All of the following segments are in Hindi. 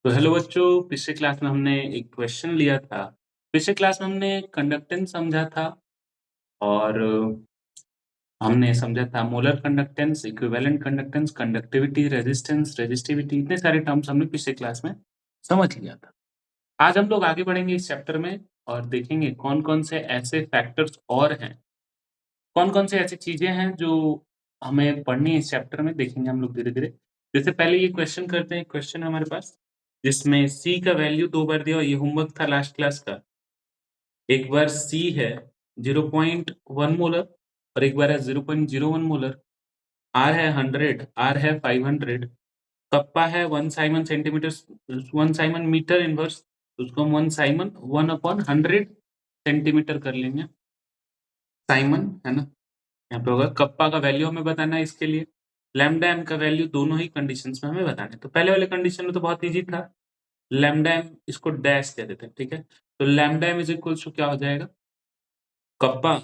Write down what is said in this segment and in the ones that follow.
तो हेलो बच्चों, पिछले क्लास में हमने एक क्वेश्चन लिया था। पिछले क्लास में हमने कंडक्टेंस समझा था और हमने समझा था molar conductance, equivalent conductance, conductivity, resistance, resistivity, इतने सारे टर्म्स हमने पिछले क्लास में समझ लिया था। आज हम लोग आगे बढ़ेंगे इस चैप्टर में और देखेंगे कौन-कौन से ऐसे फैक्टर्स और हैं, कौन-कौन से ऐसी चीजें हैं जो हमें पढ़नी है इस चैप्टर में, देखेंगे हम लोग धीरे-धीरे। जैसे पहले ये क्वेश्चन करते हैं, क्वेश्चन है हमारे पास जिसमें सी का वैल्यू 2 बार दिया और ये होमवर्क था लास्ट क्लास का। एक बार सी है 0.1 मोलर और एक बार है 0.01 मोलर। आर है 100, आर है 500, कप्पा है 1 siemens centimetre, 1 siemens metre inverse, उसको हम 1 साइमन 1/100 सेंटीमीटर कर लेंगे। साइमन है ना, यहाँ पे होगा। कप्पा का वैल्यू हमें बताना है इसके लिए, लैम्डा एम का वैल्यू दोनों ही कंडीशंस में हमें बताना है। तो पहले वाले कंडीशन में तो बहुत ईजी था, लैम्डा एम इसको डैश कह देते हैं, ठीक है। तो lambda M is equals to क्या हो जाएगा, कप्पा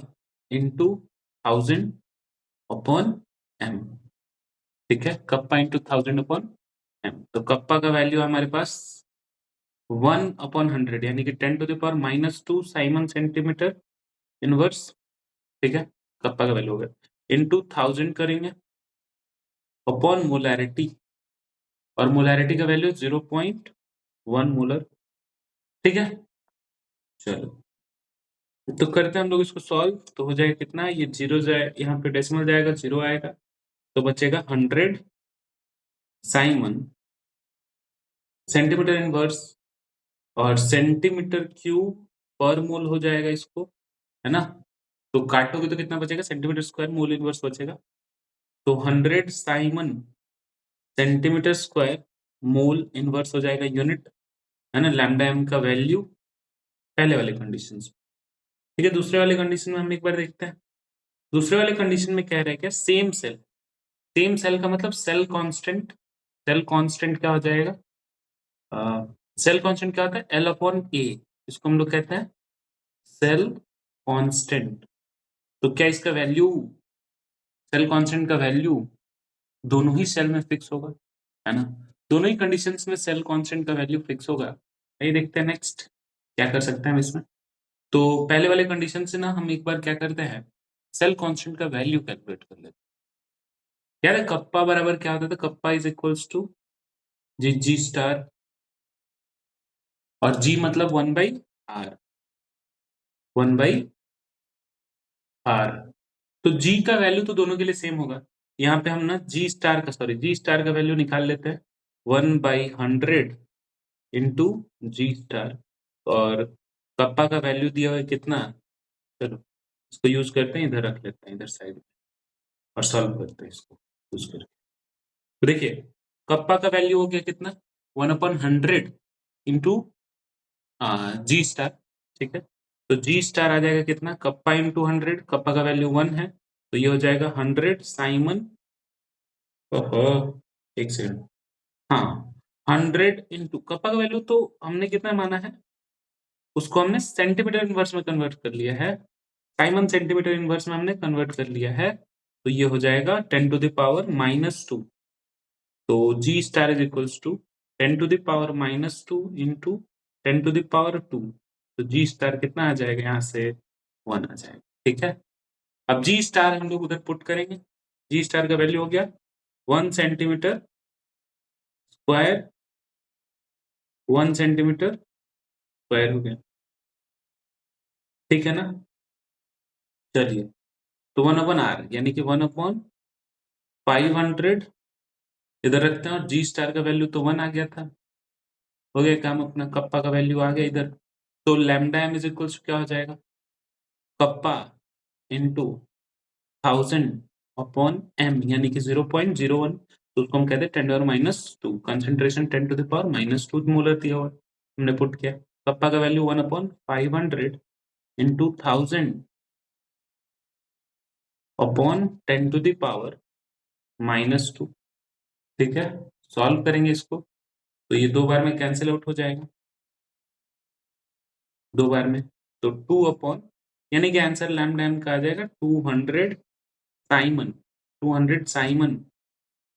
इंटू 1000 अपॉन एम, ठीक है। कप्पा इंटू 1000 अपॉन एम, तो कप्पा का वैल्यू हमारे पास 1/100 यानी कि 10⁻⁻² साइमन सेंटीमीटर इनवर्स, ठीक है। कप्पा का वैल्यू हो गया इंटू 1000 करेंगे अपॉन मोलैरिटी, और मोलैरिटी का वैल्यू 0.1 मोलर, ठीक है। चलो तो करते हैं हम लोग इसको सॉल्व, तो हो जाएगा कितना, ये जीरो जाए, यहाँ पे डेसिमल जाएगा, जीरो आएगा, तो बचेगा 100 साइमन सेंटीमीटर इनवर्स और सेंटीमीटर क्यूब पर मोल हो जाएगा इसको, है ना। तो काटोगे तो कितना बचेगा, सेंटीमीटर स्क्वायर मोल इनवर्स बचेगा। तो 100 Simon centimetre square mole inverse हो जाएगा यूनिट, है ना, लैम्डा एम का वैल्यू पहले वाले कंडीशन में, ठीक है। दूसरे वाले कंडीशन में हम एक बार देखते हैं। दूसरे वाले कंडीशन में कह रहे हैं क्या, सेम सेल, सेम सेल का मतलब सेल कांस्टेंट, सेल कांस्टेंट क्या हो जाएगा, सेल कांस्टेंट क्या होता है, एल अपॉन ए, इसको हम लोग कहते हैं सेल कांस्टेंट। तो क्या इसका वैल्यू, सेल कांस्टेंट का वैल्यू दोनों ही सेल में फिक्स होगा, है ना। दोनों ही कंडीशंस में सेल कांस्टेंट का वैल्यू फिक्स होगा। ये देखते हैं नेक्स्ट क्या कर सकते हैं हम इसमें। तो पहले वाले कंडीशन से ना हम एक बार क्या करते हैं, सेल कांस्टेंट का वैल्यू कैलकुलेट कर लेते हैं। यार कप्पा बराबर क्या होता था, kappa is equals to G, G star, और जी मतलब 1/r, 1/r। तो जी का वैल्यू तो दोनों के लिए सेम होगा। यहाँ पे हम ना जी स्टार का, सॉरी, जी स्टार का वैल्यू निकाल लेते हैं, 1/100 इंटू जी स्टार, और कप्पा का वैल्यू दिया हुआ है कितना, चलो इसको यूज करते हैं, इधर रख लेते हैं इधर साइड में और सॉल्व करते हैं इसको यूज करके। तो देखिए कप्पा का वैल्यू हो गया कितना, 1/100 इंटू जी स्टार, ठीक है। तो जी स्टार आ जाएगा कितना, कप्पा इंटू 100, कप्पा का वैल्यू 1 है, तो ये हो जाएगा 100 साइमन, ओहो एक सेकंड, हाँ, 100 इंटू कप्पा का वैल्यू तो हमने कितना माना है, उसको हमने सेंटीमीटर इनवर्स में कन्वर्ट कर लिया है, साइमन सेंटीमीटर इनवर्स में हमने कन्वर्ट कर लिया है, तो ये हो जाएगा 10⁻⁻²। तो G star is equals to 10⁻⁻² into 10⁻², तो जी स्टार कितना आ जाएगा, यहाँ से 1 आ जाएगा, ठीक है। अब जी स्टार हम लोग उधर पुट करेंगे, जी स्टार का वैल्यू हो गया 1 सेंटीमीटर स्क्वायर, 1 सेंटीमीटर स्क्वायर हो गया, ठीक है ना। चलिए तो 1/r यानी कि 1/500 इधर रखते हैं, और जी स्टार का वैल्यू तो 1 आ गया था, हो गया काम अपना, कप्पा का वैल्यू आ गया इधर। तो लैम्डा एम इज इक्वल्स क्या हो जाएगा, कप्पा इंटू 1000 अपॉन एम यानी कि 0.01, तो उसको हम कहते हैं 10⁻², कंसंट्रेशन 10⁻², मोलर दिया हुआ हमने पुट किया। कप्पा का वैल्यू 1/500 इंटू 1000 अपॉन 10⁻², ठीक है। सॉल्व करेंगे इसको, तो ये दो बार में कैंसिल आउट हो जाएगा, दो बार में, तो 2 अपॉन, यानी कि आंसर लैम्डा एम का आ जाएगा 200 Simon, 200 Simon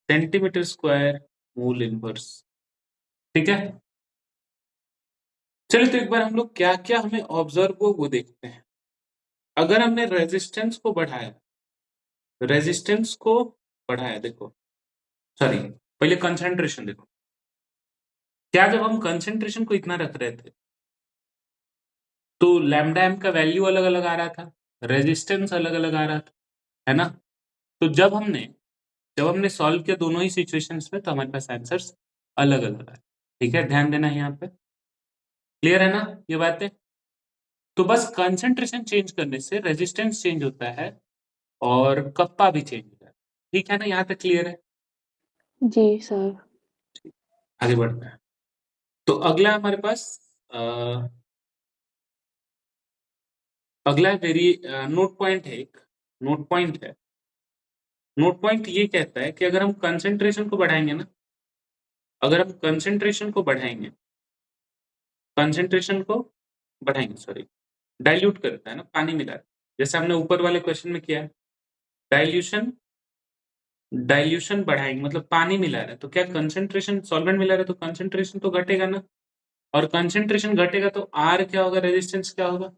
centimetre square mole inverse, ठीक है। चलिए तो एक बार हम लोग क्या क्या हमें ऑब्जर्व हो वो देखते हैं। अगर हमने रेजिस्टेंस को बढ़ाया, देखो सॉरी, पहले कंसंट्रेशन देखो। क्या जब हम कंसंट्रेशन को इतना रख रहे थे तो लैम्डा एम का वैल्यू अलग अलग आ रहा था, रेजिस्टेंस अलग अलग आ रहा था, है ना? तो जब हमने सॉल्व किया दोनों ही सिचुएशंस में तो हमारे पास आंसर्स अलग अलग आए। ठीक है, ध्यान देना है यहाँ पे। क्लियर है ना ये बातें? तो बस कंसंट्रेशन चेंज करने से रेजिस्टेंस चेंज होता है और कप्पा भी चेंज होता है। ठीक है ना, यहाँ तक क्लियर है? जी सर। आगे बढ़ते हैं। तो अगला हमारे पास अगला वेरी नोट पॉइंट है, एक नोट पॉइंट है। नोट पॉइंट ये कहता है कि अगर हम कंसंट्रेशन को बढ़ाएंगे ना, अगर हम कंसंट्रेशन को बढ़ाएंगे सॉरी, डाइल्यूट करता है ना, पानी मिला है, जैसे हमने ऊपर वाले क्वेश्चन में किया है। डाइल्यूशन बढ़ाएंगे मतलब पानी मिला रहा है, तो क्या कंसंट्रेशन, सॉल्वेंट मिला रहा है तो कंसंट्रेशन तो घटेगा ना, और कंसंट्रेशन घटेगा तो आर क्या होगा, रेजिस्टेंस क्या होगा,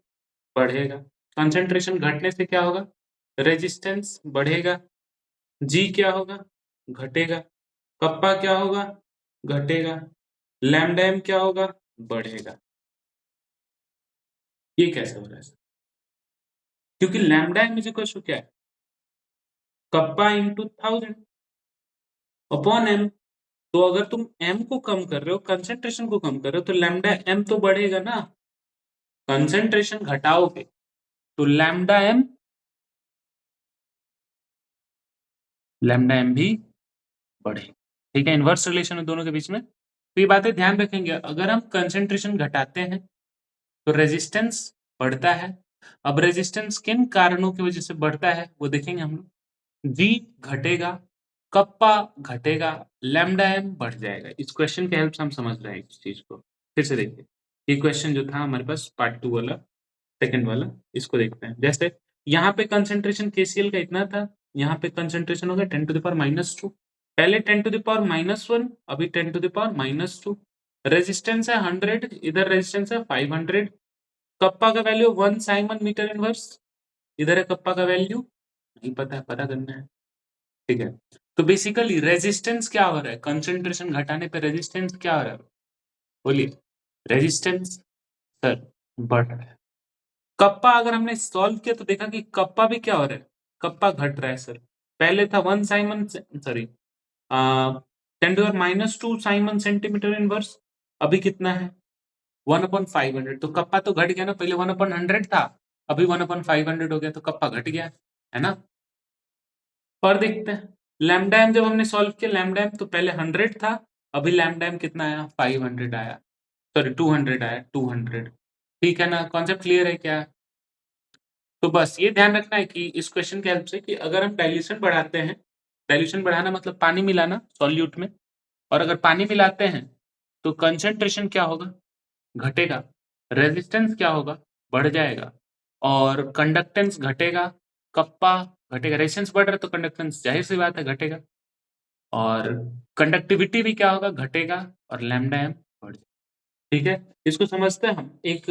बढ़ेगा। कंसंट्रेशन घटने से क्या होगा, रेजिस्टेंस बढ़ेगा। जी क्या होगा, घटेगा। कप्पा क्या होगा, घटेगा। लैम्डा एम क्या होगा, बढ़ेगा। ये कैसे हो रहा है? क्योंकि lambda M is equal to क्या है, कप्पा इंटू 1000 अपॉन एम। तो अगर तुम एम को कम कर रहे हो, कंसेंट्रेशन को कम कर रहे हो, तो लैम्डा एम तो बढ़ेगा ना। कंसेंट्रेशन घटाओगे तो लैम्डा एम भी बढ़ेगा। ठीक है, इनवर्स रिलेशन है दोनों के बीच में। तो ये बातें ध्यान रखेंगे, अगर हम कंसेंट्रेशन घटाते हैं तो रेजिस्टेंस बढ़ता है। अब रेजिस्टेंस किन कारणों की वजह से बढ़ता है वो देखेंगे हम लोग। जी घटेगा, कप्पा घटेगा, लैम्डा एम बढ़ जाएगा। इस क्वेश्चन के हेल्प से हम समझ रहे हैं इस चीज को। फिर से देखिए, ये क्वेश्चन जो था हमारे पास पार्ट 2 वाला, सेकंड वाला, इसको देखते हैं। जैसे यहाँ पे कंसेंट्रेशन केसीएल का इतना था, यहाँ पे कंसेंट्रेशन हो गया 10 टू द पावर -2, पहले 10 टू द पावर -1, अभी 10 टू द पावर -2। रेजिस्टेंस है 100, इधर रेजिस्टेंस है 500। कप्पा का वैल्यू 1 साइमन मीटर इनवर्स, इधर है कप्पा का वैल्यू, नहीं पता है, पता करना है। ठीक है, तो बेसिकली रेजिस्टेंस क्या हो रहा है, कंसेंट्रेशन घटाने पे रेजिस्टेंस क्या हो रहा है, बोलिए। रेजिस्टेंस सर बढ़ रहा है। कप्पा अगर हमने सॉल्व किया तो देखा कि कप्पा भी क्या हो रहा है, कप्पा घट रहा है सर। पहले था 1 siemens sorry 10 to the -2 siemens centimetre inverse, अभी कितना है 1/500। तो कप्पा तो घट गया ना, पहले 1/100 था, अभी 1/500 हो गया, तो कप्पा घट गया, है ना। और देखते हैं लैम्डा एम, जब हमने सॉल्व किया लैम्डा एम तो पहले 100 था, अभी लैम्डा एम कितना आया, 500 आया, सॉरी 200 आया, 200। ठीक है ना, कॉन्सेप्ट क्लियर है क्या? तो बस ये ध्यान रखना है कि इस क्वेश्चन के हेल्प से कि अगर हम डाइल्यूशन बढ़ाते हैं, डाइल्यूशन बढ़ाना मतलब पानी मिलाना सॉल्यूट में, और अगर पानी मिलाते हैं तो कंसंट्रेशन क्या होगा, घटेगा। रेजिस्टेंस क्या होगा, बढ़ जाएगा। और कंडक्टेंस घटेगा, कप्पा घटेगा। रेजिस्टेंस बढ़ रहा है तो कंडक्टेंस जाहिर सी बात है घटेगा, और कंडक्टिविटी भी क्या होगा, घटेगा, और लैम्डा एम बढ़ जाएगा। ठीक है, इसको समझते हैं हम। एक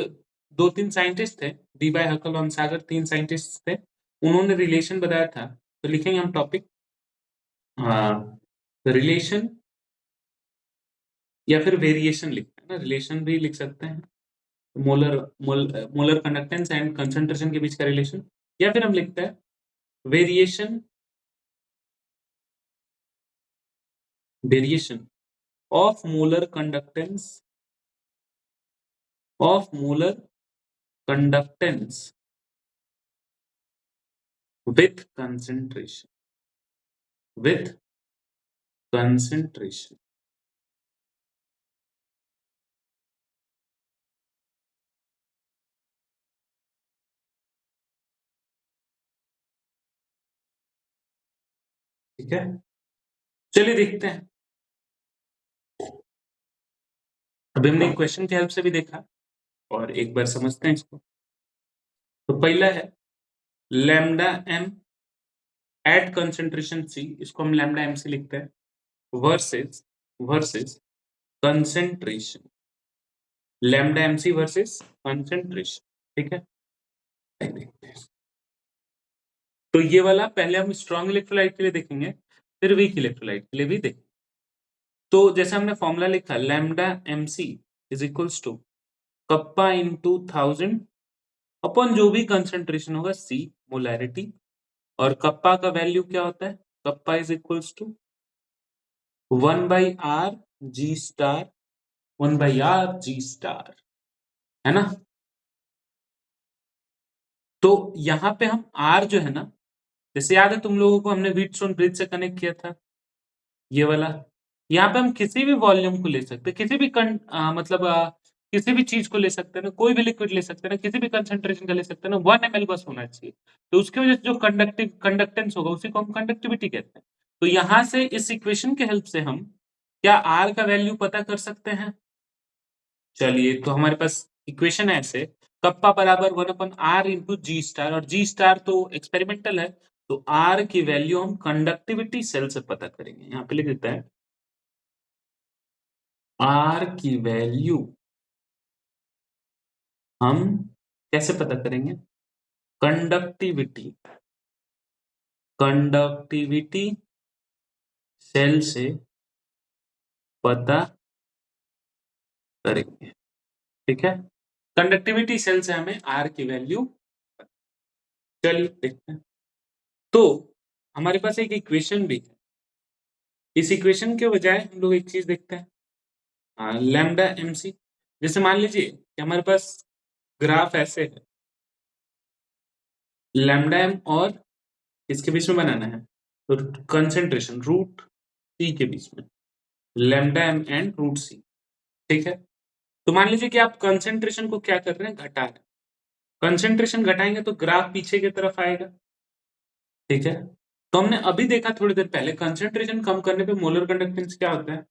2-3 साइंटिस्ट थे, डी बाय हकल और सागर, 3 साइंटिस्ट थे, उन्होंने रिलेशन बताया था। तो लिखेंगे हम टॉपिक रिलेशन या फिर वेरिएशन लिखते हैं ना, रिलेशन भी लिख सकते हैं, मोलर कंडक्टेंस एंड कंसंट्रेशन के बीच का रिलेशन, या फिर हम लिखते हैं variation variation of molar conductance with concentration. ठीक है, चलिए देखते हैं। अभी हमने क्वेश्चन के हेल्प से भी देखा और एक बार समझते हैं इसको। तो पहला है lambda M at concentration C, इसको हम लैम्डा एम से लिखते हैं, versus concentration lambda MC versus concentration, ठीक है। देखते हैं। तो ये वाला पहले हम स्ट्रॉन्ग इलेक्ट्रोलाइट के लिए देखेंगे, फिर वीक इलेक्ट्रोलाइट के लिए भी देखेंगे। तो जैसे हमने फॉर्मूला लिखा lambda MC is equals to kappa into 1000 अपन जो भी कंसंट्रेशन होगा सी मोलैरिटी, और कप्पा का वैल्यू क्या होता है, kappa is equals to 1/r g star 1/r g star, है ना। तो यहाँ पे हम r जो है ना, जैसे याद है तुम लोगों को हमने व्हीटस्टोन ब्रिज से कनेक्ट किया था ये वाला, यहाँ पे हम किसी भी वॉल्यूम को ले सकते हैं, किसी भी मतलब किसी भी चीज को ले सकते हैं ना, कोई भी लिक्विड ले सकते हैं ना, किसी भी कंसंट्रेशन का ले सकते हैं ना, 1 ml बस होना चाहिए। तो उसकी वजह से जो कंडक्टेंस होगा उसी को हम कंडक्टिविटी कहते हैं। तो यहाँ से इस इक्वेशन के हेल्प से हम क्या आर का वैल्यू पता कर सकते हैं। चलिए, तो हमारे पास इक्वेशन है ऐसे, कप्पा बराबर 1/r इंटू जी स्टार, और जी स्टार तो एक्सपेरिमेंटल है, तो आर की वैल्यू हम कंडक्टिविटी सेल से पता करेंगे। यहाँ पे लिख देता है आर की वैल्यू हम कैसे पता करेंगे, कंडक्टिविटी कंडक्टिविटी सेल से पता करेंगे, ठीक है। कंडक्टिविटी सेल से हमें आर की वैल्यू, चलिए देखते हैं। तो हमारे पास एक इक्वेशन भी है, इस इक्वेशन के बजाय हम लोग एक चीज देखते हैं, लैम्डा एमसी। जैसे मान लीजिए कि हमारे पास ग्राफ ऐसे है, लैम्डा एम और इसके बीच में बनाना है, तो कंसेंट्रेशन रूट सी के बीच में, लैम्डा एम एंड रूट सी, ठीक है। तो मान लीजिए कि आप कंसेंट्रेशन को क्या कर रहे हैं, घटा रहे हैं। कंसेंट्रेशन घटाएंगे तो ग्राफ पीछे की तरफ आएगा, ठीक है। तो हमने अभी देखा थोड़ी देर पहले, कंसेंट्रेशन कम करने पे मोलर कंडक्टेंस क्या होता है,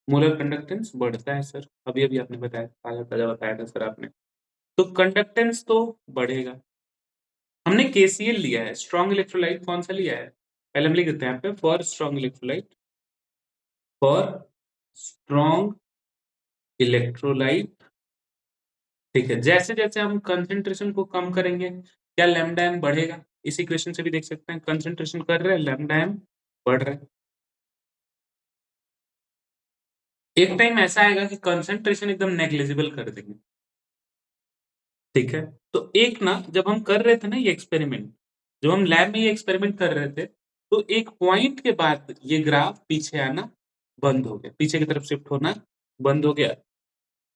मोलर कंडक्टेंस बढ़ता है सर, अभी अभी आपने बताया, ताजा ताजा बताया था सर आपने। तो कंडक्टेंस तो बढ़ेगा। हमने केसीएल लिया है, स्ट्रॉन्ग इलेक्ट्रोलाइट कौन सा लिया है, पहले हम लिख देते हैं यहाँ पे, for strong electrolyte, for strong electrolyte, ठीक है। जैसे जैसे हम कंसेंट्रेशन को कम करेंगे क्या लैम्डा एम बढ़ेगा, इस इक्वेशन से भी देख सकते हैं, कंसेंट्रेशन कर रहे हैं लैम्डा एम बढ़ रहा है। एक टाइम ऐसा आएगा कि कंसेंट्रेशन एकदम नेग्लिजिबल कर देंगे, ठीक है। तो एक ना, जब हम कर रहे थे ना ये एक्सपेरिमेंट, जब हम लैब में ये एक्सपेरिमेंट कर रहे थे, तो एक पॉइंट के बाद ये ग्राफ पीछे आना बंद हो गया, पीछे की तरफ शिफ्ट होना बंद हो गया।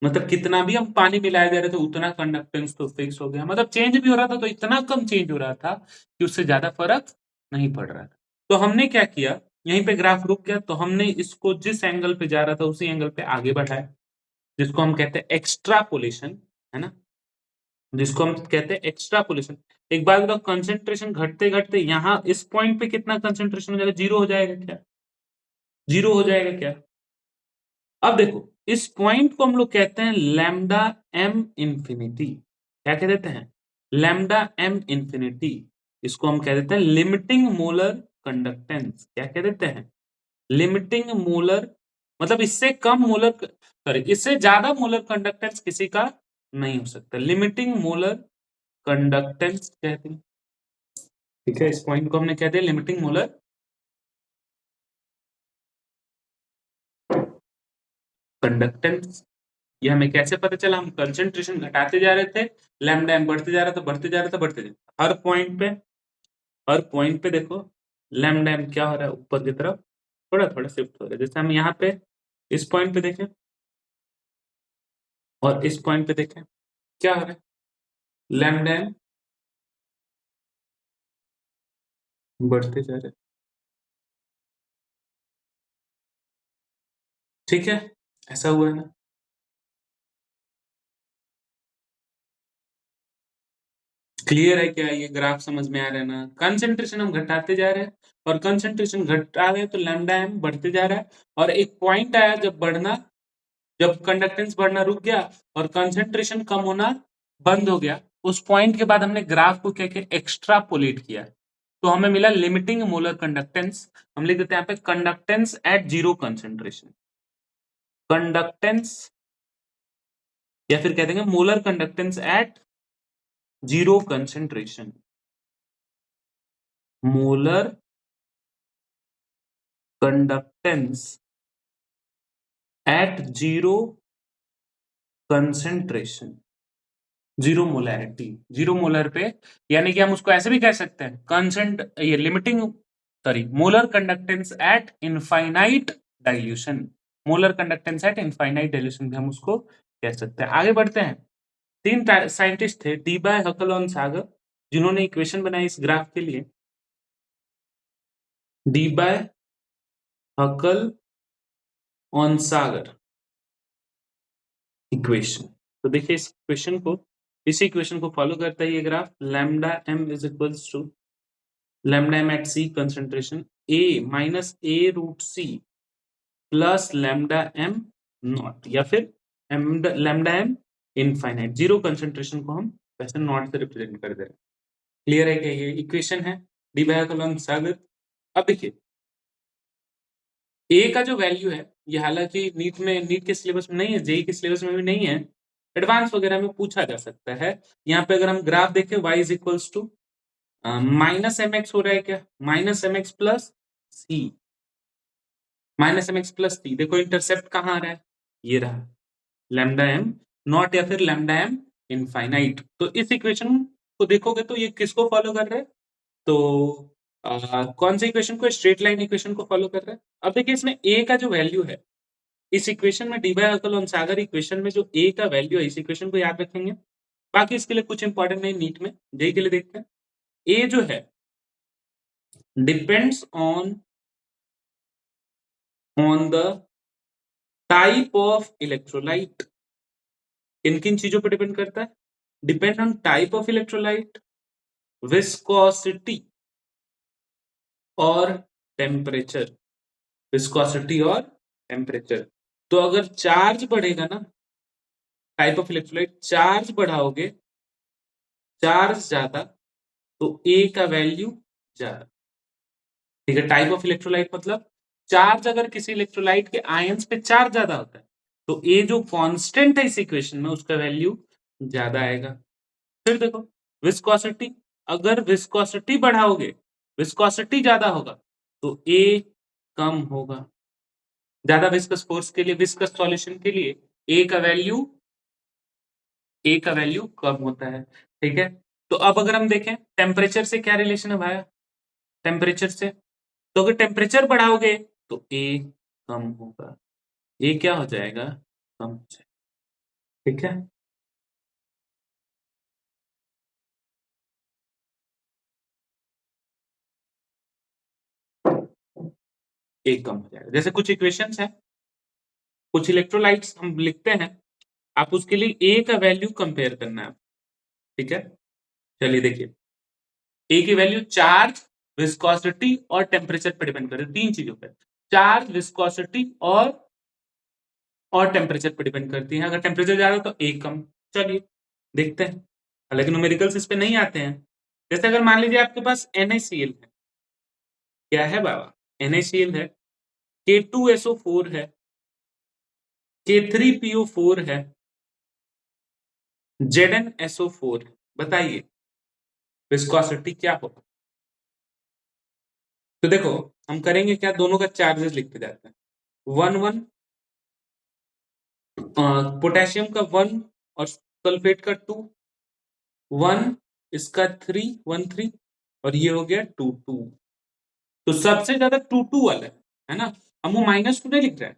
मतलब कितना भी हम पानी मिलाए जा रहे थे उतना कंडक्टेंस तो फिक्स हो गया, मतलब चेंज भी हो रहा था तो इतना कम चेंज हो रहा था कि उससे ज्यादा फर्क नहीं पड़ रहा था। तो हमने क्या किया, यहीं पे ग्राफ रुक गया, तो हमने इसको जिस एंगल पे जा रहा था उसी एंगल पे आगे बढ़ाया, जिसको हम कहते हैं एक्स्ट्रापोलेशन, है ना, जिसको हम कहते हैं एक्स्ट्रापोलेशन। एक बात बताओ, कंसेंट्रेशन घटते घटते यहाँ इस पॉइंट पे कितना कंसेंट्रेशन हो जाएगा, जीरो हो जाएगा क्या, जीरो हो जाएगा क्या। अब देखो, इस पॉइंट को हम लोग कहते हैं लैम्डा एम इंफिनिटी, क्या कह देते हैं, लैम्डा एम इंफिनिटी। इसको हम कह देते हैं लिमिटिंग मोलर कंडक्टेंस, क्या कह देते हैं, लिमिटिंग मोलर, मतलब इससे कम मोलर, सॉरी इससे ज्यादा मोलर कंडक्टेंस किसी का नहीं हो सकता, लिमिटिंग मोलर कंडक्टेंस कहते हैं, ठीक है। इस पॉइंट को हमने कहते हैं लिमिटिंग मोलर कंडक्टेंस। ये हमें कैसे पता चला, हम कंसंट्रेशन घटाते जा रहे थे, लैम्डा एम बढ़ते जा रहा था, बढ़ते जा रहा था, बढ़ते जा रहा था, हर पॉइंट पे देखो लैम्डा एम क्या हो रहा है, ऊपर की तरफ थोड़ा थोड़ा शिफ्ट हो रहा है। जैसे हम यहाँ पे इस पॉइंट पे देखें और इस पॉइंट पे देखें, क्या हो रहा है, लैम्डा एम बढ़ते जा रहे हैं, ठीक है, ऐसा हुआ है ना। क्लियर है क्या, ये ग्राफ समझ में आ रहा है ना, कंसंट्रेशन हम घटाते जा रहे हैं, और कंसंट्रेशन घटा रहे हैं तो लैम्डा एम बढ़ते जा रहा है, और एक पॉइंट आया जब बढ़ना, जब कंडक्टेंस बढ़ना रुक गया और कंसंट्रेशन कम होना बंद हो गया, उस पॉइंट के बाद हमने ग्राफ को क्या किया, एक्स्ट्रापोलेट किया, तो हमें मिला लिमिटिंग मोलर कंडक्टेंस। हम लिख देते हैं यहाँ पे conductance at zero concentration, conductance या फिर कह देंगे molar conductance at zero concentration. Molar conductance at zero concentration, zero molarity, zero molar पे, यानी कि हम उसको ऐसे भी कह सकते हैं कंसेंट, ये limiting, sorry, molar conductance eight infinite dilution. Molar conductance eight infinite dilution भी हम उसको कह सकते हैं। आगे बढ़ते हैं। 3 साइंटिस्ट थे, डीबाय, हकल और सागर, जिन्होंने इक्वेशन बनाई इस ग्राफ के लिए। डीबाय, हकल और सागर इक्वेशन। तो देखिए इस इक्वेशन को, इस इक्वेशन को फॉलो करता है ये graph. Lambda M is equals to lambda M at C concentration A minus A root C plus lambda M naught, या फिर lambda M infinite. Zero concentration को हम वैसे नॉट से रिप्रेजेंट कर दे रहे हैं। क्लियर है क्या? ये इक्वेशन है डी बाय हकल सागर। अब देखिए ए का जो वैल्यू है, ये हालांकि नीट के सिलेबस में नहीं है, जेई के सिलेबस में भी नहीं है, एडवांस वगैरह में पूछा जा सकता है। यहाँ पे अगर हम ग्राफ देखें y is equals to minus M X हो रहा है क्या, minus M X plus C, minus M X plus C. देखो इंटरसेप्ट कहाँ आ रहा है, ये रहा लैम्डा एम नॉट या फिर लैम्डा एम इनफाइनाइट। तो इस इक्वेशन को देखोगे तो ये किसको फॉलो कर रहा है, तो कौन सी इक्वेशन को, स्ट्रेट लाइन इक्वेशन को फॉलो कर रहा है। अब देखिए इसमें a का जो वैल्यू है इस इक्वेशन में, डी बाय हकल और सागर इक्वेशन में जो a का वैल्यू है, इस इक्वेशन को याद रखेंगे। बाकी इसके लिए कुछ इंपॉर्टेंट नहीं, नीट में जेई के लिए देखते हैं। a जो है depends on the type of electrolyte. किन किन चीजों पर डिपेंड करता है, depend on type of electrolyte, viscosity और टेम्परेचर, विस्कोसिटी और टेम्परेचर। तो अगर चार्ज बढ़ेगा ना, टाइप ऑफ इलेक्ट्रोलाइट, चार्ज बढ़ाओगे, चार्ज ज्यादा, तो ए का वैल्यू ज्यादा। ठीक है, टाइप ऑफ इलेक्ट्रोलाइट मतलब चार्ज, अगर किसी इलेक्ट्रोलाइट के आयंस पे चार्ज ज्यादा होता है तो ए जो कांस्टेंट है इस इक्वेशन में उसका वैल्यू ज्यादा आएगा। फिर देखो विस्कोसिटी, अगर विस्कोसिटी बढ़ाओगे, विस्कोसिटी ज्यादा होगा तो ए कम होगा। ज्यादा विस्कस फोर्स के लिए, विस्कस सॉल्यूशन के लिए ए का वैल्यू कम होता है। ठीक है, तो अब अगर हम देखें टेम्परेचर से क्या रिलेशन है भाई, टेम्परेचर से, तो अगर टेम्परेचर बढ़ाओगे तो ए कम होगा, ए क्या हो जाएगा, कम हो जाएगा। ठीक है, ए कम हो जाएगा। जैसे कुछ इक्वेशंस है, कुछ इलेक्ट्रोलाइट्स हम लिखते हैं, आप उसके लिए ए का वैल्यू कंपेयर करना है। ठीक है, चलिए देखिए, ए की वैल्यू चार्ज, विस्कोसिटी और टेम्परेचर पर डिपेंड करती है, 3 चीजों पर, चार्ज, विस्कोसिटी और टेम्परेचर पर डिपेंड करती है। अगर टेम्परेचर ज्यादा तो ए कम। चलिए देखते हैं, हालांकि न्यूमेरिकल्स इस पे नहीं आते हैं। जैसे अगर मान लीजिए आपके पास NaCl है, क्या है बाबा, NaCl है, K2SO4 है, K3PO4 है, ZnSO4 है, बताइए विस्कोसिटी क्या होगा। तो देखो हम करेंगे क्या, दोनों का चार्जेस लिखते जाते हैं, 1 1, पोटेशियम का 1 और सल्फेट का 2, 1 इसका 3 1 3 और ये हो गया 2 2। तो सबसे ज्यादा 2 2 वाला है ना, हम वो -2 नहीं लिख रहे हैं,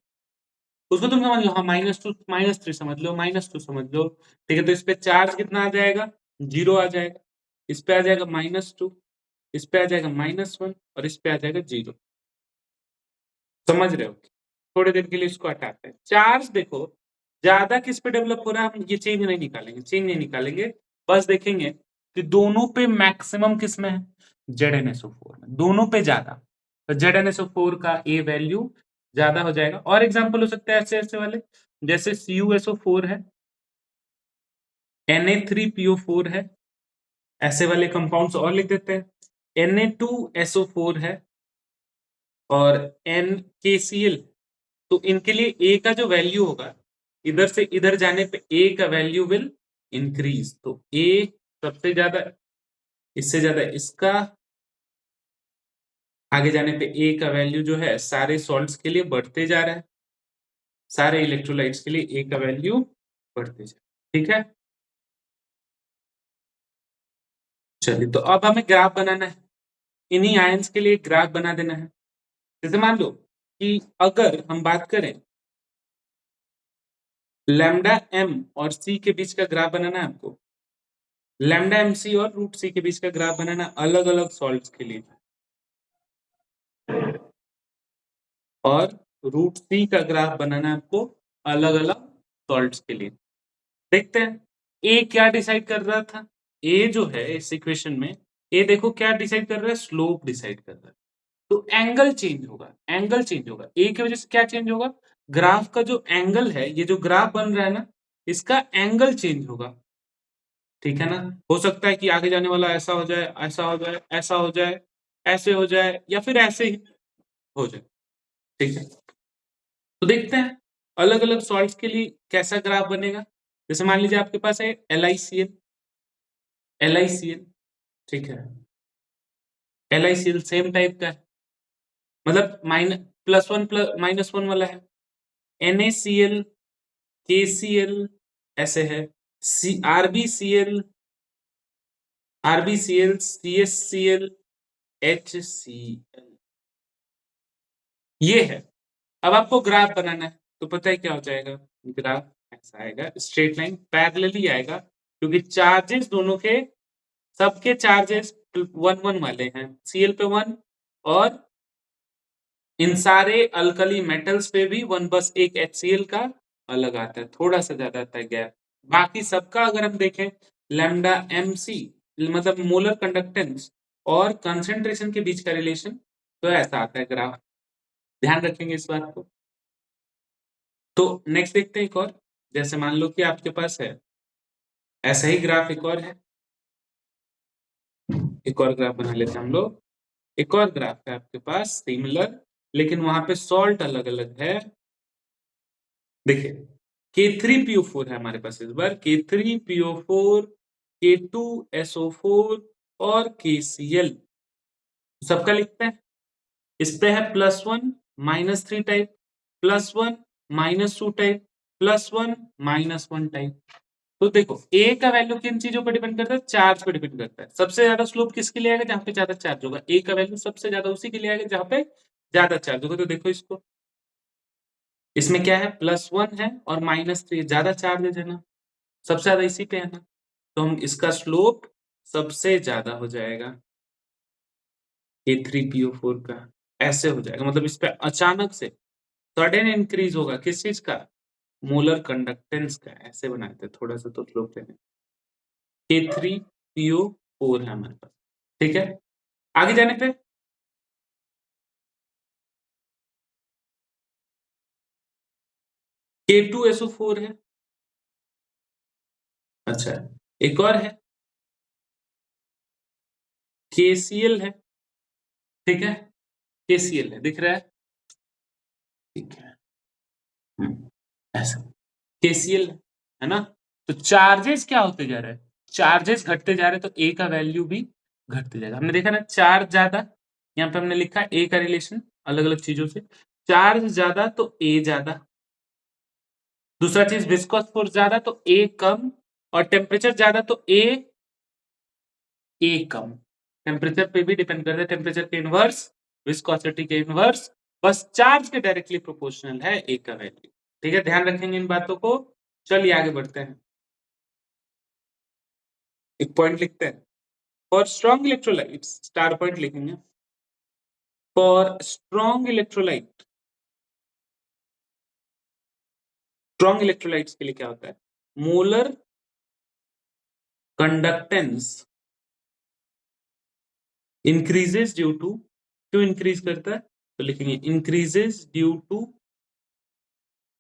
उसको तुम समझ लो, हाँ -2 -3 समझ लो, -2 समझ लो। ठीक है, तो इस पे चार्ज कितना आ जाएगा, 0 आ जाएगा, इस पे आ जाएगा -2, इस पे आ जाएगा -1 और इस पे आ जाएगा 0। समझ रहे हो, थोड़ी देर के लिए इसको हटाते हैं। चार्ज देखो ज्यादा किस पे डेवलप हो रहा है, हम ये चेंज नहीं निकालेंगे, बस देखेंगे कि दोनों पे मैक्सिमम किस में है, ZnSO4 में, दोनों पे ज्यादा, तो ZnSO4 का ए वैल्यू ज्यादा हो जाएगा। और एग्जांपल हो सकते हैं ऐसे ऐसे वाले, जैसे CuSO4 है, Na3PO4 है, ऐसे वाले कंपाउंड्स और लिख देते हैं, Na2SO4 है और NKCl। तो इनके लिए ए का जो वैल्यू होगा, इधर से इधर जाने पे ए का वैल्यू विल इंक्रीज, तो ए सबसे ज्यादा, इससे ज्यादा इसका, आगे जाने पे ए का वैल्यू जो है सारे सॉल्ट्स के लिए बढ़ते जा रहा है, सारे इलेक्ट्रोलाइट्स के लिए ए का वैल्यू बढ़ते जा रहा है। ठीक है, चलिए तो अब हमें ग्राफ बनाना है, इन्हीं आयंस के लिए ग्राफ बना देना है। जैसे मान लो कि अगर हम बात करें लैम्डा एम और सी के बीच का ग्राफ बनाना है आपको, लैम्डा एम सी और रूट सी के बीच का ग्राफ बनाना अलग अलग सॉल्ट्स के लिए, और रूट सी का ग्राफ बनाना आपको अलग अलग सॉल्ट्स के लिए। देखते हैं ए क्या डिसाइड कर रहा था। ए जो है इस इक्वेशन में, ए देखो क्या डिसाइड कर रहा है, स्लोप डिसाइड कर रहा है। तो एंगल चेंज होगा, एंगल चेंज होगा, ए की वजह से क्या चेंज होगा, ग्राफ का जो एंगल है, ये जो ग्राफ बन रहा है ना, इसका एंगल चेंज होगा। ठीक है ना, हो सकता है कि आगे जाने वाला ऐसा हो जाए, ऐसा हो जाए, ऐसा हो जाए, ऐसे हो जाए, या फिर ऐसे ही हो जाए। ठीक है, तो देखते हैं अलग अलग सॉल्ट्स के लिए कैसा ग्राफ बनेगा। जैसे मान लीजिए आपके पास है LiCl, LiCl, ठीक है, LiCl सेम टाइप का है, मतलब +1 वाला है। NaCl, KCl ऐसे है, RbCl, CSCl, HCl, ये है। अब आपको ग्राफ बनाना है, तो पता है क्या हो जाएगा, ग्राफ ऐसा आएगा, स्ट्रेट लाइन पैरेलली आएगा, क्योंकि चार्जेस दोनों के, सबके चार्जेस 1 1 वाले हैं, Cl पे 1, और इन सारे अल्कली मेटल्स पे भी 1, बस एक HCl का अलग आता है, थोड़ा सा ज्यादा आता है गैप। बाकी सबका अगर हम देखें लैम्डा MC, मतलब मोलर कंडक्टेंस और कंसंट्रेशन के बीच का रिलेशन, तो ऐसा आता है ग्राफ, ध्यान रखेंगे इस बात को। तो नेक्स्ट देखते हैं एक और, जैसे मान लो कि आपके पास है ऐसा ही ग्राफ, एक और है, एक और ग्राफ बना लेते हैं हम लोग। एक और ग्राफ है आपके पास सिमिलर, लेकिन वहां पे सॉल्ट अलग अलग है। देखिए K3PO4 है हमारे पास इस बार, K3PO4, K2SO4 और KCl, सबका लिखते हैं। इस पे है +1 -3 टाइप, +1 -2 टाइप, +1 -1 टाइप। तो देखो ए का वैल्यू किन चीजों पर डिपेंड करता है, चार्ज पर डिपेंड करता है। सबसे ज्यादा स्लोप किसके लिए आएगा, जहां पे ज्यादा चार्ज होगा, ए का वैल्यू सबसे ज्यादा उसी के लिए आएगा जहां पे ज्यादा चार्ज होगा। तो देखो इसको, इसमें क्या है, +1 है और -3, ज्यादा चार्ज है ना, सबसे ज्यादा इसी पे है ना, तो हम इसका स्लोप सबसे ज्यादा हो जाएगा K3PO4 का, ऐसे हो जाएगा, मतलब इस पे अचानक से सडन इंक्रीज होगा, किस चीज का, मोलर कंडक्टेंस का, ऐसे बनाए थे थोड़ा सा तो स्लोप लेने। K3PO4 है हमारे पास, ठीक है। आगे जाने पे K2SO4 है, अच्छा, एक और है KCl है, ठीक है, KCl है, दिख रहा है, ठीक है, ऐसा KCl है ना। तो चार्जेस क्या होते जा रहे हैं, चार्जेस घटते जा रहे हैं, तो ए का वैल्यू भी घटते जाएगा। हमने देखा ना, चार्ज ज्यादा, यहाँ पे हमने लिखा ए का रिलेशन अलग अलग चीजों से, चार्ज ज्यादा तो ए ज्यादा, दूसरा चीज विस्कोस फोर्स ज्यादा तो ए कम, और टेम्परेचर ज्यादा तो ए कम। टेम्परेचर पे भी डिपेंड करता है, टेम्परेचर के इनवर्स, विस्कोसिटी के इनवर्स, बस चार्ज के डायरेक्टली प्रोपोर्शनल है ए का वैल्यू। ठीक है, ध्यान रखेंगे इन बातों को। चलिए आगे बढ़ते हैं, एक पॉइंट लिखते हैं, for strong electrolytes, star point लिखेंगे, for strong electrolyte, strong electrolytes के लिए क्या होता है, molar conductance increases due to, क्यों इंक्रीज करता है, तो लिखेंगे increases due to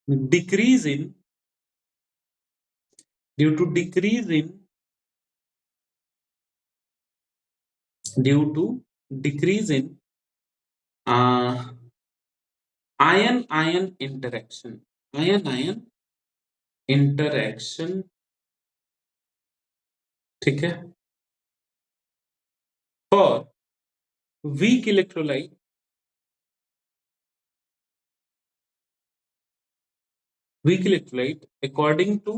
decrease in, due to decrease in, due to decrease in ion ion interaction, ion ion interaction, ठीक है, for weak electrolyte according to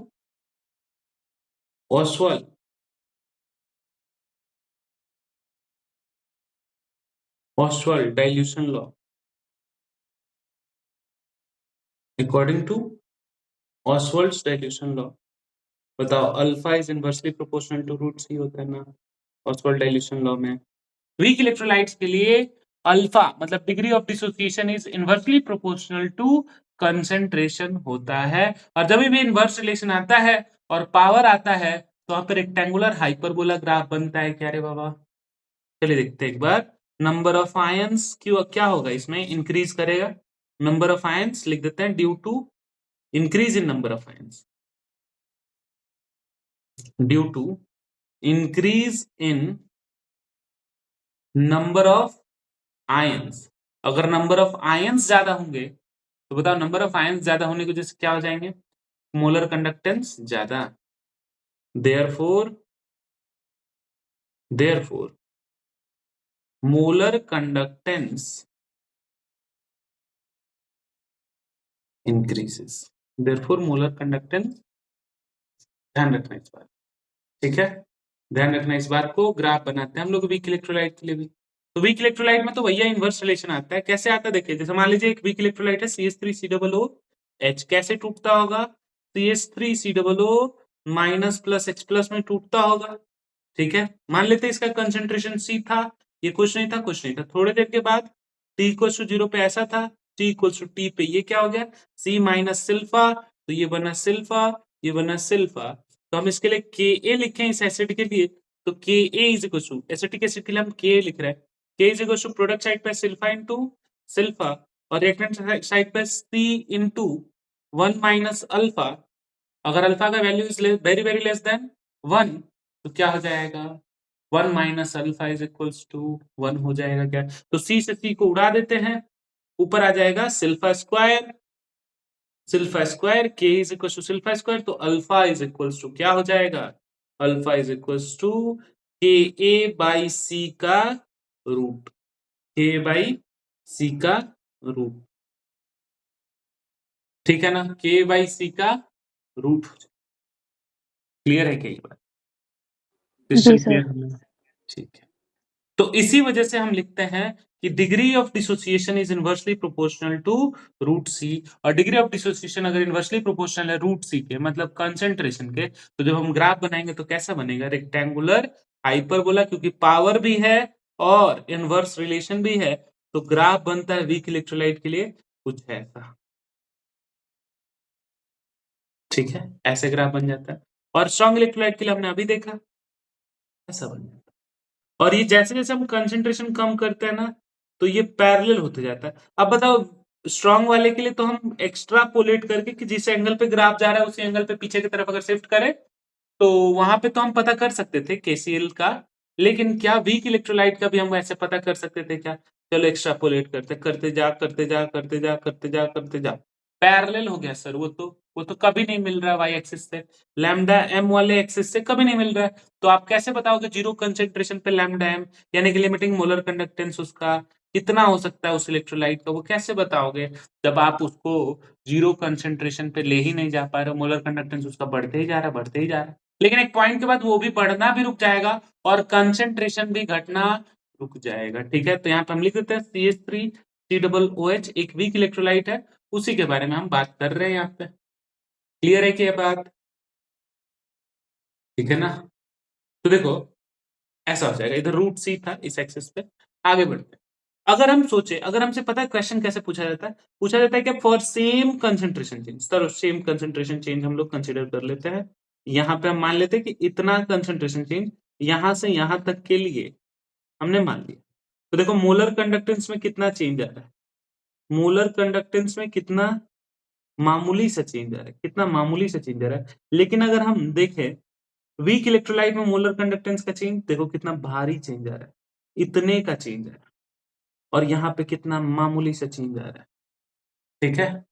Oswald dilution law. According to Oswald's dilution law, बताओ alpha is inversely proportional to root C होता है ना ऑसवाल्ड डाइल्यूशन लॉ में। वीक इलेक्ट्रोलाइट्स के लिए अल्फा मतलब degree of dissociation is inversely proportional to concentration होता है। और जब भी इनवर्स रिलेशन आता है और पावर आता है तो वहां पर रेक्टेंगुलर हाइपरबोला ग्राफ बनता है। क्या रे बाबा, चलिए देखते हैं एक बार। नंबर ऑफ आयंस क्यों क्या होगा इसमें, इंक्रीज करेगा। नंबर ऑफ आयंस लिख देते हैं due to increase in number of ions, due to increase in number of ions. अगर नंबर ऑफ आयंस ज्यादा होंगे तो बताओ नंबर ऑफ आयंस ज्यादा होने की वजह से क्या हो जाएंगे, मोलर कंडक्टेंस ज्यादा। Therefore molar conductance increases. Therefore molar conductance, ध्यान रखना इस बात, ठीक है, ध्यान रखना इस बात को। ग्राफ बनाते हैं हम लोग वीक इलेक्ट्रोलाइट के लिए भी। तो वीक इलेक्ट्रोलाइट में तो भैया इनवर्स रिलेशन आता है। कैसे आता है देखिए, जैसे मान लीजिए एक वीक इलेक्ट्रोलाइट है CH3COOH, कैसे टूटता होगा, CH3COO minus plus H plus में टूटता होगा, ठीक है। मान लेते हैं इसका कंसेंट्रेशन C था, ये कुछ नहीं था कुछ नहीं था। थोड़ी देर के बाद T इक्वल टू 0 पे ऐसा था, T इक्वल टू T पे ये क्या हो गया, C माइनस सिल्फा, तो ये बना सिल्फा, ये बना सिल्फा। तो हम इसके लिए Ka लिखें इस एसिड के लिए, तो Ka is equal to acetic acid के लिए हम Ka लिख रहे हैं, K is equal to product side पे सिल्फा इनटू सिल्फा और रिएक्टेंट साइड पे C इनटू 1 माइनस अल्फा। अगर अल्फा का value is very very less than 1 तो क्या हो जाएगा, 1 minus alpha is equals to 1 हो जाएगा क्या। तो C से C को उड़ा देते हैं, ऊपर आ जाएगा C alpha square, C alpha square K is equal to C alpha square, तो अल्फा इज इक्वल टू क्या हो जाएगा, alpha is equal to Ka by C का रूट, K बाई C का रूट, ठीक है ना, K बाई C का रूट। क्लियर है क्या ये बात, जी क्लियर सर। है, ठीक है। तो इसी वजह से हम लिखते हैं कि degree of dissociation is inversely proportional to root C. और डिग्री ऑफ डिसोसिएशन अगर इनवर्सली प्रोपोर्शनल है रूट सी के मतलब कंसेंट्रेशन के, तो जब हम ग्राफ बनाएंगे तो कैसा बनेगा, रेक्टेंगुलर हाइपरबोला, क्योंकि पावर भी है और इनवर्स रिलेशन भी है, तो ग्राफ बनता है वीक इलेक्ट्रोलाइट के लिए कुछ ऐसा, ठीक है, ऐसे ग्राफ बन जाता है। और स्ट्रॉन्ग इलेक्ट्रोलाइट के लिए हमने अभी देखा ऐसा बन जाता है। और ये जैसे जैसे हम कंसंट्रेशन कम करते हैं ना तो ये पैरेलल होते जाता है। अब बताओ स्ट्रॉन्ग वाले के लिए तो हम एक्स्ट्रापोलेट करके कि जिस एंगल पे ग्राफ जा रहा है उसी एंगल पे पीछे की तरफ अगर शिफ्ट करें तो वहां पे तो हम पता कर सकते थे केसीएल का, लेकिन क्या वीक इलेक्ट्रोलाइट का भी हम ऐसे पता कर सकते थे क्या, चलो एक्स्ट्रापोलेट करते करते जा करते जा करते जा करते जा करते जा, पैरेलल हो गया सर। वो तो कभी नहीं मिल रहा वाई एक्सिस से, लैम्डा एम वाले एक्सिस से कभी नहीं मिल रहा है। तो आप कैसे बताओगे जीरो कंसेंट्रेशन पे लैम्डा एम यानी कि लिमिटिंग मोलर कंडक्टेंस उसका कितना हो सकता है उस इलेक्ट्रोलाइट का, वो कैसे बताओगे जब आप उसको जीरो कंसेंट्रेशन पे ले ही नहीं जा पा रहे हो, मोलर कंडक्टेंस उसका बढ़ते ही जा रहा है बढ़ते ही जा रहा है। लेकिन एक पॉइंट के बाद वो भी बढ़ना भी रुक जाएगा और कंसेंट्रेशन भी घटना रुक जाएगा, ठीक है। तो यहाँ पे हम लिख देते हैं CH3COOH एक वीक इलेक्ट्रोलाइट है, उसी के बारे में हम बात कर रहे हैं यहाँ पे। क्लियर है कि ये बात, ठीक है ना। तो देखो ऐसा हो जाएगा, इधर रूट सी था इस एक्सिस पे, आगे बढ़ते हैं। अगर हम सोचे, अगर हमसे पता है क्वेश्चन कैसे पूछा जाता है कि for same concentration change, sir same concentration change हम लोग कंसीडर कर लेते हैं। यहाँ पे हम मान लेते हैं कि इतना कंसंट्रेशन चेंज यहाँ से यहाँ तक के लिए हमने मान लिया। तो देखो मोलर कंडक्टेंस में कितना चेंज आ रहा है, मोलर कंडक्टेंस में कितना मामूली सा चेंज आ रहा है, कितना मामूली सा चेंज आ रहा है। लेकिन अगर हम देखें वीक इलेक्ट्रोलाइट में मोलर कंडक्टेंस का चेंज देखो कितना भारी चेंज आ रहा है, इतने का चेंज आ रहा है, और यहाँ पे कितना मामूली सा चेंज आ रहा है, ठीक है,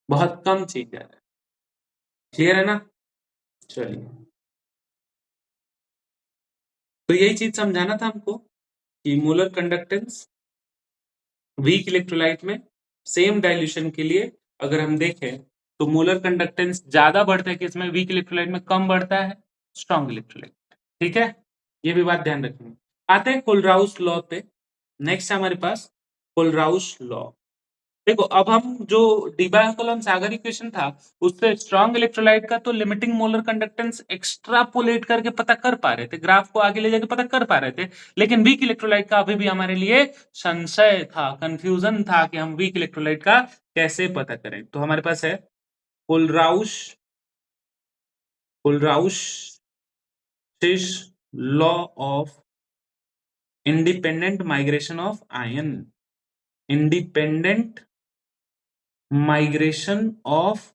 बहुत कम चेंज आ रहा है। क्लियर है ना? चलिए, तो यही चीज समझाना था हमको कि मोलर कंडक्टेंस वीक इलेक्ट्रोलाइट में सेम डाइल्यूशन के लिए अगर हम देखें तो मोलर कंडक्टेंस ज्यादा बढ़ता है कि इसमें वीक इलेक्ट्रोलाइट में कम बढ़ता है स्ट्रॉन्ग इलेक्ट्रोलाइट। ठीक है, ये भी बात ध्यान रखनी। आते हैं कोलराउस लॉ पे। नेक्स्ट है हमारे पास कोलराउस लॉ। देखो, अब हम जो डिबायो-कोलोन सागर इक्वेशन था उससे स्ट्रॉन्ग इलेक्ट्रोलाइट का तो लिमिटिंग मोलर कंडक्टेंस एक्सट्रापोलेट करके पता कर पा रहे थे, ग्राफ को आगे ले जाके पता कर पा रहे थे, लेकिन वीक इलेक्ट्रोलाइट का अभी भी हमारे लिए संशय था, कंफ्यूजन था कि हम वीक इलेक्ट्रोलाइट का कैसे पता करें। तो हमारे पास है Kohlrausch law of independent migration of ion, independent migration of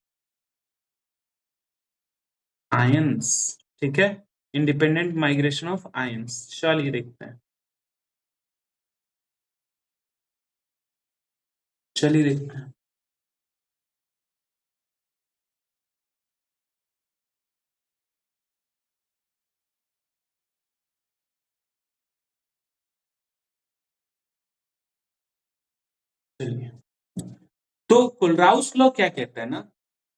ions. ठीक है, इंडिपेंडेंट माइग्रेशन ऑफ आयंस। चलिए देखते हैं, चलिए देखते हैं। चलिए, तो कोलराउस लॉ क्या कहता है ना,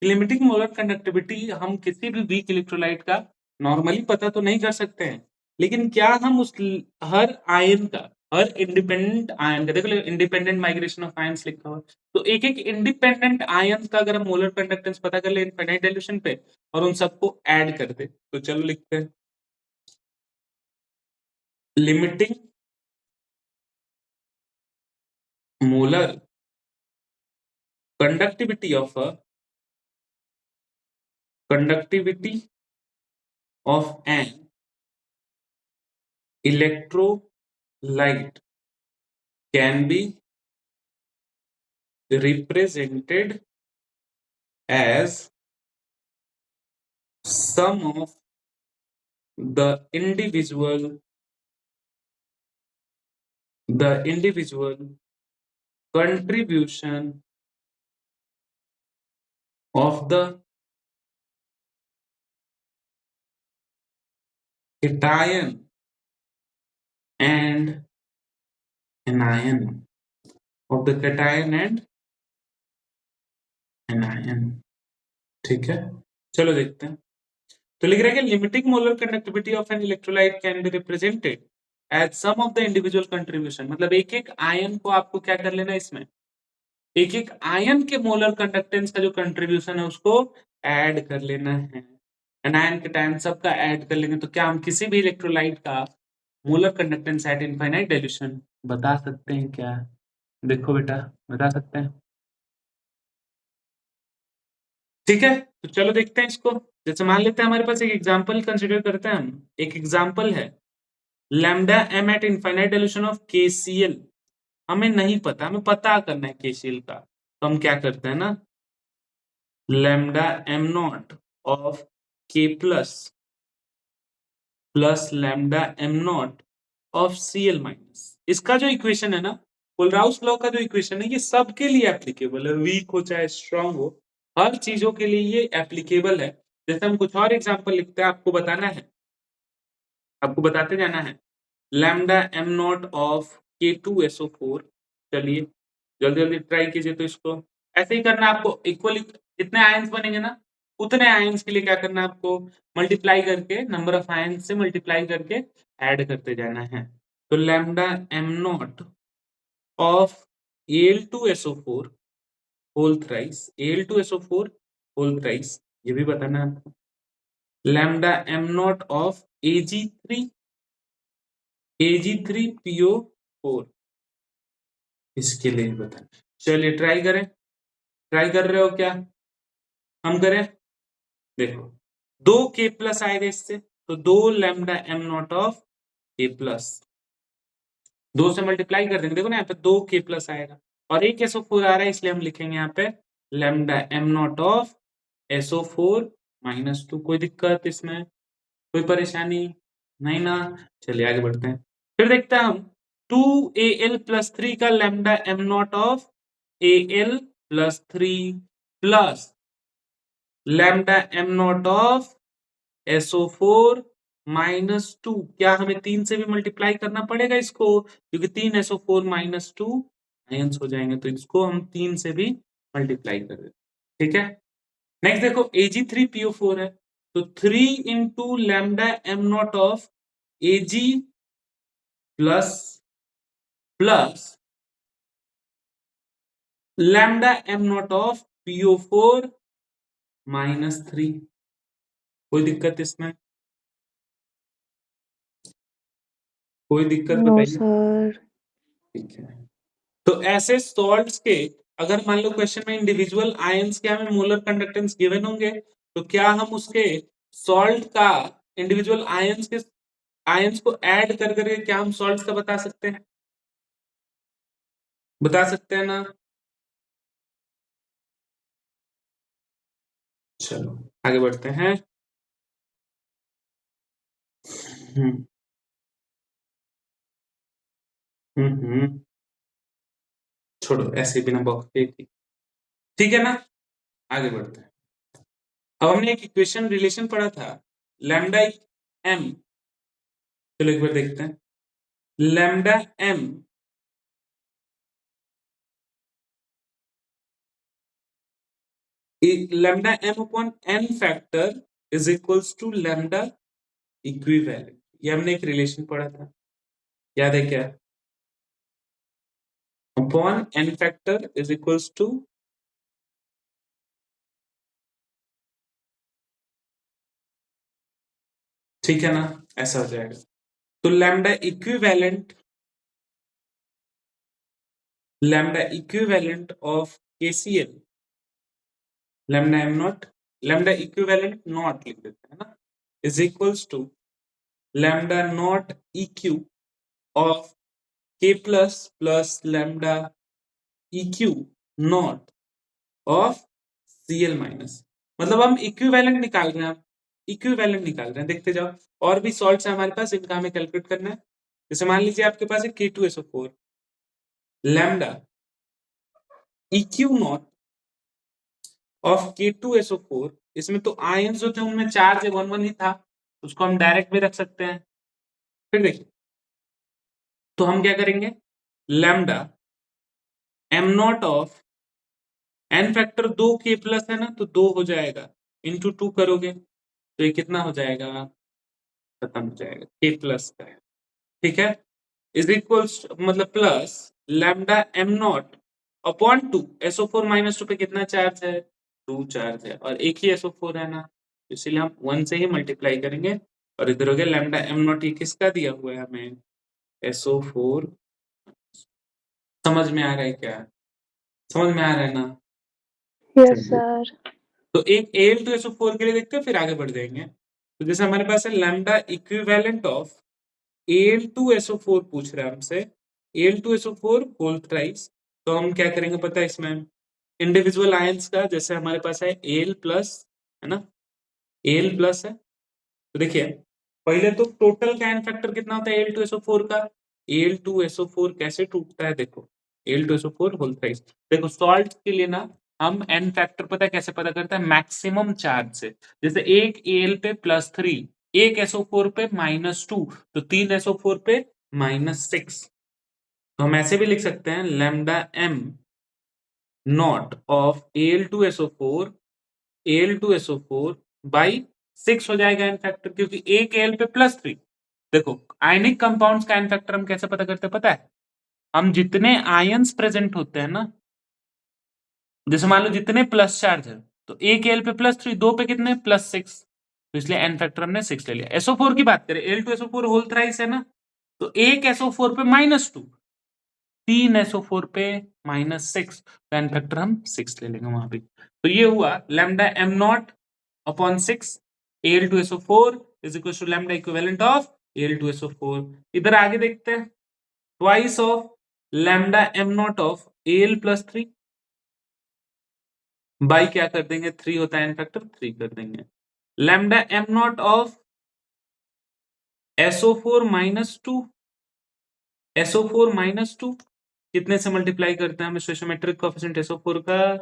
लिमिटिंग मोलर कंडक्टिविटी हम किसी भी वीक इलेक्ट्रोलाइट का नॉर्मली पता तो नहीं कर सकते हैं, लेकिन क्या हम उस हर आयन का, हर इंडिपेंडेंट आयन का, देखो इंडिपेंडेंट माइग्रेशन ऑफ आयंस लिखा हुआ है, तो एक एक इंडिपेंडेंट आयन का अगर हम मोलर कंडक्टेंस पता कर ले इनफाइनाइट डाइल्यूशन पे और उन सबको ऐड कर दे, तो चलो लिखते हैं limiting molar conductivity of an electrolyte can be represented as sum of the individual contribution of the cation and anion, of the cation and anion। ठीक है, चलो देखते हैं। तो लिख रहा है कि limiting molar conductivity of an electrolyte can be represented as sum of the individual contribution, मतलब एक एक आयन को आपको क्या कर लेना है, इसमें एक एक आयन के मोलर कंडक्टेंस का जो कंट्रीब्यूशन है उसको ऐड कर लेना है। एनायन के टाइम सबका ऐड कर लेंगे तो क्या हम किसी भी इलेक्ट्रोलाइट का molar conductance eight infinite dilution बता सकते हैं क्या? देखो बेटा, बता सकते हैं। ठीक है, तो चलो देखते हैं इसको। जैसे मान लेते हैं हमारे पास एक एग्जांपल कंसीडर करते हैं हम। एक एग्जांपल है lambda M at infinite dilution of KCl. हमें नहीं पता, हमें पता करना है केसीएल का, तो हम क्या करते हैं ना, lambda M naught of K plus plus lambda M naught of CL minus. इसका जो इक्वेशन है ना, कोलराउस लॉ का जो इक्वेशन है, ये सबके लिए एप्लीकेबल है, वीक हो चाहे स्ट्रांग हो, हर चीजों के लिए ये एप्लीकेबल है। जैसे हम कुछ और एग्जांपल लिखते हैं, आपको बताना है, आपको बताते जाना है। Lambda M naught of K2SO4। चलिए जल्दी जल्दी ट्राई कीजिए। तो इसको ऐसे ही करना आपको, इक्वली जितने आयंस बनेंगे ना उतने आयंस के लिए क्या करना है आपको, मल्टीप्लाई करके, नंबर ऑफ आयंस से मल्टीप्लाई करके ऐड करते जाना है। तो lambda M naught of Al2SO4 whole thrice, Al2SO4 whole thrice, ये भी बताना है आपको। Lambda M naught of Ag3PO4, इसके लिए भी बताना। चलिए ट्राई करें, ट्राई कर रहे हो क्या? हम करें, देखो 2K प्लस आएगा इससे, तो 2 lambda M naught of K plus, 2 से मल्टीप्लाई कर देंगे, देखो ना यहाँ पे 2K प्लस आएगा, और एक SO4 आ रहा है इसलिए हम लिखेंगे यहाँ पे lambda M naught of SO4 -2। कोई दिक्कत इसमें, कोई परेशानी नहीं ना? चलिए आगे बढ़ते हैं। फिर देखते हैं हम 2Al+3 का lambda M naught of Al+3 plus lambda M naught of SO4 minus 2। क्या हमें 3 से भी मल्टीप्लाई करना पड़ेगा इसको, क्योंकि 3 SO4 माइनस 2 आयंस हो जाएंगे, तो इसको हम 3 से भी मल्टीप्लाई कर देते। ठीक है, नेक्स्ट देखो Ag3PO4 है, तो 3 into lambda M naught of Ag plus plus lambda M naught of PO4 minus 3। कोई दिक्कत इसमें, कोई दिक्कत नो बताइए। सर। ठीक है, तो ऐसे सॉल्ट्स के अगर मान लो क्वेश्चन में इंडिविजुअल आयंस के हमें मोलर कंडक्टेंस गिवन होंगे, तो क्या हम उसके सॉल्ट का इंडिविजुअल आयंस को ऐड कर करके क्या हम सॉल्ट्स का बता सकते हैं? बता सकते हैं ना? चलो आगे बढ़ते हैं। हम्म छोड़ो, ऐसे बिना बॉक्स के ठीक है ना, आगे बढ़ते हैं। अब हमने एक इक्वेशन रिलेशन पढ़ा था, लैम्डा एम। चलो एक बार देखते हैं, lambda M lambda M upon N factor is equals to lambda equivalent. ये हमने एक रिलेशन पढ़ा था, याद है क्या? Upon N factor is equals to, ठीक है ना, ऐसा हो जाएगा। तो lambda equivalent of KCl, lambda M naught, lambda equivalent naught लिख देते हैं ना, is equals to lambda naught EQ of K plus plus lambda EQ naught of Cl minus. मतलब हम इक्विवेलेंट निकाल रहे हैं, इक्विवेलेंट निकाल रहे हैं, देखते जाओ। और भी सॉल्ट्स है हमारे पास, इनका हमें कैलकुलेट करना है। जैसे मान लीजिए आपके पास है K2SO4, lambda EQ naught of K2SO4, इसमें तो आयंस जो थे उनमें चार्ज 1 1 ही था, उसको हम डायरेक्ट भी रख सकते हैं। फिर देखिए, तो हम क्या करेंगे, lambda M naught of N factor 2 K plus है ना, तो 2 हो जाएगा, इंटू 2 करोगे तो ये कितना हो जाएगा, खत्म हो जाएगा, K प्लस का है। ठीक है, इज इक्वल्स मतलब plus lambda M naught upon 2, SO4 minus 2 पे कितना चार्ज है, 2 चार्ज है, और एक ही SO4 है ना, इसलिए हम 1 से ही मल्टीप्लाई करेंगे। और इधर हो गया लैम्डा एम नॉट, ये किसका दिया हुआ है हमें, SO4। समझ में आ रहा है क्या? समझ में आ रहा है ना? यस चलिए, सर। तो एक Al2SO4 के लिए देखते हैं, फिर आगे बढ़ जाएंगे। तो जैसे हमारे पास है लैम्डा इक्विवेलेंट ऑफ Al2SO4 पूछ रहा है हमसे, Al2SO4 होल थ्राइस। तो हम क्या करेंगे पता है इसमें, इंडिविजुअल आयंस का, जैसे हमारे पास है Al प्लस, है ना, Al प्लस है, तो देखिए पहले तो टोटल का एन फैक्टर कितना होता है Al2SO4 का, Al2SO4 कैसे टूटता है देखो, Al2SO4 होल थ्राइस। देखो सॉल्ट के लिए ना हम एन फैक्टर पता है कैसे पता करते हैं, मैक्सिमम चार्ज से। जैसे एक Al पे +3, एक SO4 पे -2, तो 3 SO4 पे -6। तो हम ऐसे भी लिख सकते हैं lambda M naught of Al2SO4 by 6 हो जाएगा एन फैक्टर, क्योंकि एक Al पे +3। देखो आयनिक कंपाउंड्स का एन फैक्टर हम कैसे पता करते हैं पता है, हम जितने आयंस प्रेजेंट होते हैं ना, जैसे मान लो जितने प्लस चार्ज है, तो एक Al पे +3, दो पे कितने +6, तो इसलिए एन फैक्टर हमने 6 ले लिया। SO4 की बात करें, Al2SO4 होल थ्राइस है ना, तो एक SO4 पे -2, 3 SO4 पे -6, तो एन फैक्टर हम 6 ले लेंगे वहां पे। तो ये हुआ lambda M naught upon 6 Al2SO4 is equal to lambda equivalent of Al2SO4। इधर आगे देखते हैं, twice of lambda M naught of Al plus 3 by क्या कर देंगे, 3 होता है एन फैक्टर, 3 कर देंगे, lambda M naught of SO4 minus 2, SO4 minus 2 कितने से मल्टीप्लाई करते हैं हम, स्टोइचोमेट्रिक कोएफिशिएंट SO4 का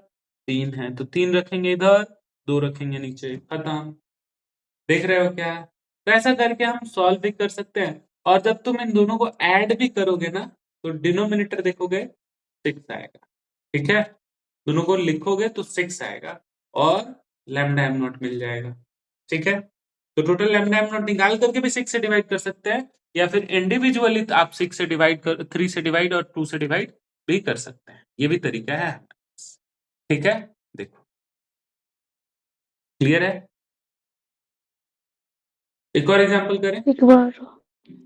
3 है, तो 3 रखेंगे इधर, 2 रखेंगे नीचे, खत्म। देख रहे हो क्या? तो ऐसा करके हम सॉल्व भी कर सकते हैं, और जब तुम इन दोनों को ऐड भी करोगे ना, तो डिनोमिनेटर देखोगे 6 आएगा। ठीक है, दोनों को लिखोगे तो 6 आएगा और लैम्डा एम नॉट मिल जाएगा। ठीक है, तो टोटल लैम्डा एम नॉट निकाल करके भी 6 से डिवाइड कर सकते हैं, या फिर इंडिविजुअली आप 6 से डिवाइड कर 3 से डिवाइड और 2 से डिवाइड भी कर सकते हैं। ये भी तरीका है। ठीक है, देखो क्लियर है? एक और एग्जांपल करें। एक बार।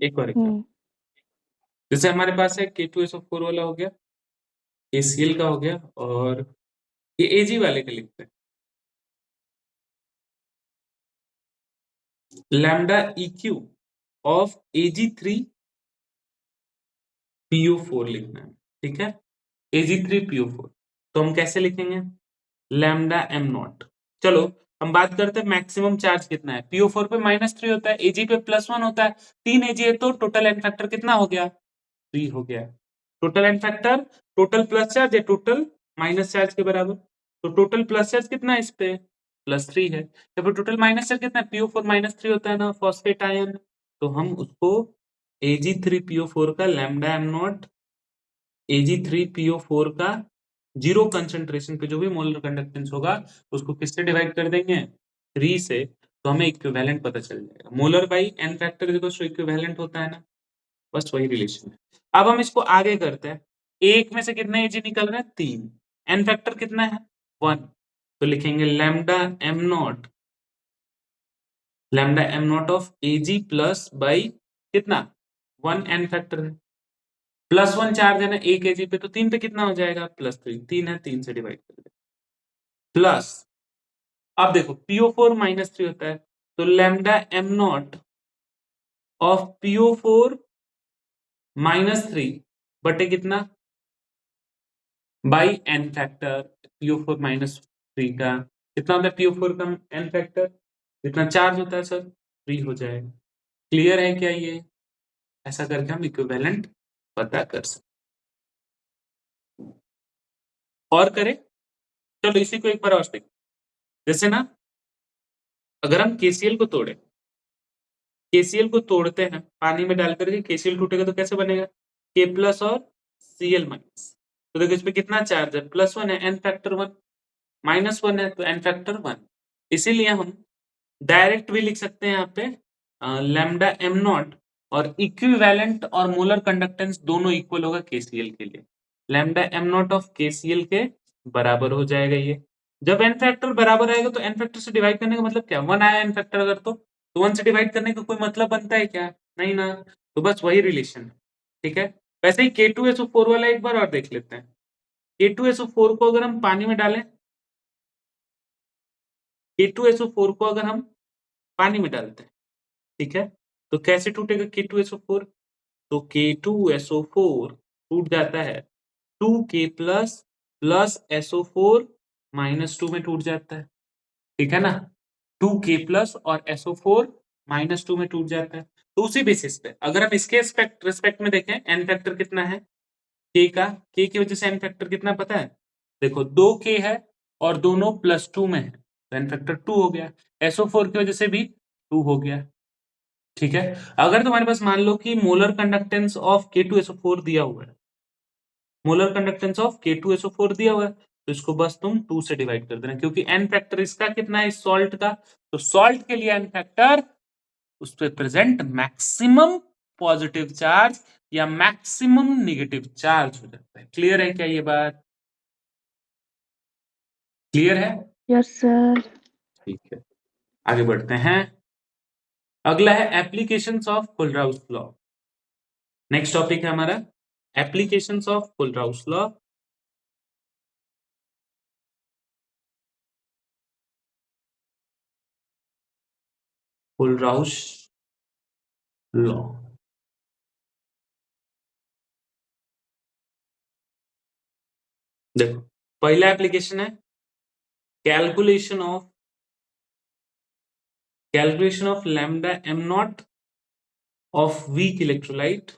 एक और एग्जांपल, जैसे हमारे पास है K2SO4 वाला हो गया, KCl का हो गया, और ये Ag वाले का लिखते हैं। लैम्डा EQ ऑफ Ag3PO4 लिखना है। ठीक है, Ag3PO4 तो हम कैसे लिखेंगे? Lambda am not. चलो हम बात करते हैं मैक्सिमम चार्ज कितना है। PO4 पे -3 होता है, Ag पे +1 होता है। 3 Ag है तो टोटल एन फैक्टर कितना हो गया? 3 हो गया। Total N factor total plus charge या टोटल माइनस चार्ज के बराबर। तो टोटल प्लस चार्ज कितना है इस पे? +3 है। या फिर टोटल माइनस चार्ज कितना है? PO4 -3 होता है ना, फॉस्फेट आयन। तो हम उसको Ag3PO4 का लैम्डा एम नॉट Ag3PO4 का 0 कंसंट्रेशन पे जो भी मोलर कंडक्टेंस होगा उसको किससे डिवाइड कर देंगे? 3 से। तो हमें इक्विवेलेंट पता चल जाएगा। Molar by N factor equals to equivalent होता है ना, बस वही रिलेशन है। अब हम इसको आगे करते हैं। एक में से कितने Ag निकल रहे हैं? 3। एन फैक्टर कितना है? 1। तो लिखेंगे lambda M naught of Ag plus by कितना? 1 एन फैक्टर है। +1 चार्ज है ना एक Ag पे, तो 3 पे कितना हो जाएगा? +3। 3 है, 3 से डिवाइड कर दे प्लस। अब देखो PO4 -3 होता है, तो lambda M naught of PO4 -3 बटे कितना? By N factor. PO4 -3 का कितना होता है? PO4 का एन फैक्टर जितना चार्ज होता है सर, 3 हो जाएगा। क्लियर है क्या ये? ऐसा करके हम इक्विवेलेंट पता कर सकते। और करें? चलो इसी को एक बार और देखें। जैसे ना, अगर हम KCl को तोड़े, KCl को तोड़ते हैं पानी में डाल करके, KCl टूटेगा तो कैसे बनेगा? K प्लस और Cl माइनस। तो देखो इसमें कितना चार्ज है? +1 है, एन फैक्टर 1। -1 है तो एन फैक्टर 1। इसीलिए हम डायरेक्ट भी लिख सकते हैं यहाँ पे लैम्डा एम नॉट, और इक्विवेलेंट और मोलर कंडक्टेंस दोनों इक्वल होगा KCl के लिए। Lambda M naught of KCl के बराबर हो जाएगा ये। जब एन फैक्टर बराबर आएगा तो एन फैक्टर से डिवाइड करने का मतलब क्या? 1 आया एन फैक्टर अगर, तो 1 से डिवाइड करने का कोई मतलब बनता है क्या? नहीं ना। तो बस वही रिलेशन है। ठीक है, वैसे ही K2SO4 वाला एक बार और देख लेते हैं। K2SO4 को अगर हम पानी में डालें, K2SO4 को अगर हम पानी में डालते हैं, ठीक है, तो कैसे टूटेगा K2SO4? तो K2SO4 टूट जाता है 2K प्लस प्लस SO4 -2 में टूट जाता है। ठीक है ना, 2K प्लस और SO4 -2 में टूट जाता है। तो उसी बेसिस पे अगर हम इसके रिस्पेक्ट में देखें, एन फैक्टर कितना है K का? K की वजह से एन फैक्टर कितना पता है? देखो 2K है और दोनों +2 में है, तो एन फैक्टर 2 हो गया। SO4 की वजह से भी 2 हो गया। ठीक है, अगर तुम्हारे पास मान लो कि मोलर कंडक्टेंस ऑफ K2SO4 दिया हुआ है, मोलर कंडक्टेंस ऑफ K2SO4 दिया हुआ है, तो इसको बस तुम 2 से डिवाइड कर देना, क्योंकि एन फैक्टर इसका कितना है? सॉल्ट का। तो सॉल्ट के लिए एन फैक्टर उस पे प्रेजेंट मैक्सिमम पॉजिटिव चार्ज या मैक्सिमम नेगेटिव चार्ज हो जाता है। क्लियर है क्या ये बात? क्लियर है? Yes sir. ठीक है, आगे बढ़ते हैं। अगला है applications of Kohlrausch law. Next topic है हमारा applications of Kohlrausch law. Kohlrausch law, देखो पहला एप्लीकेशन है calculation of lambda M naught of weak electrolyte,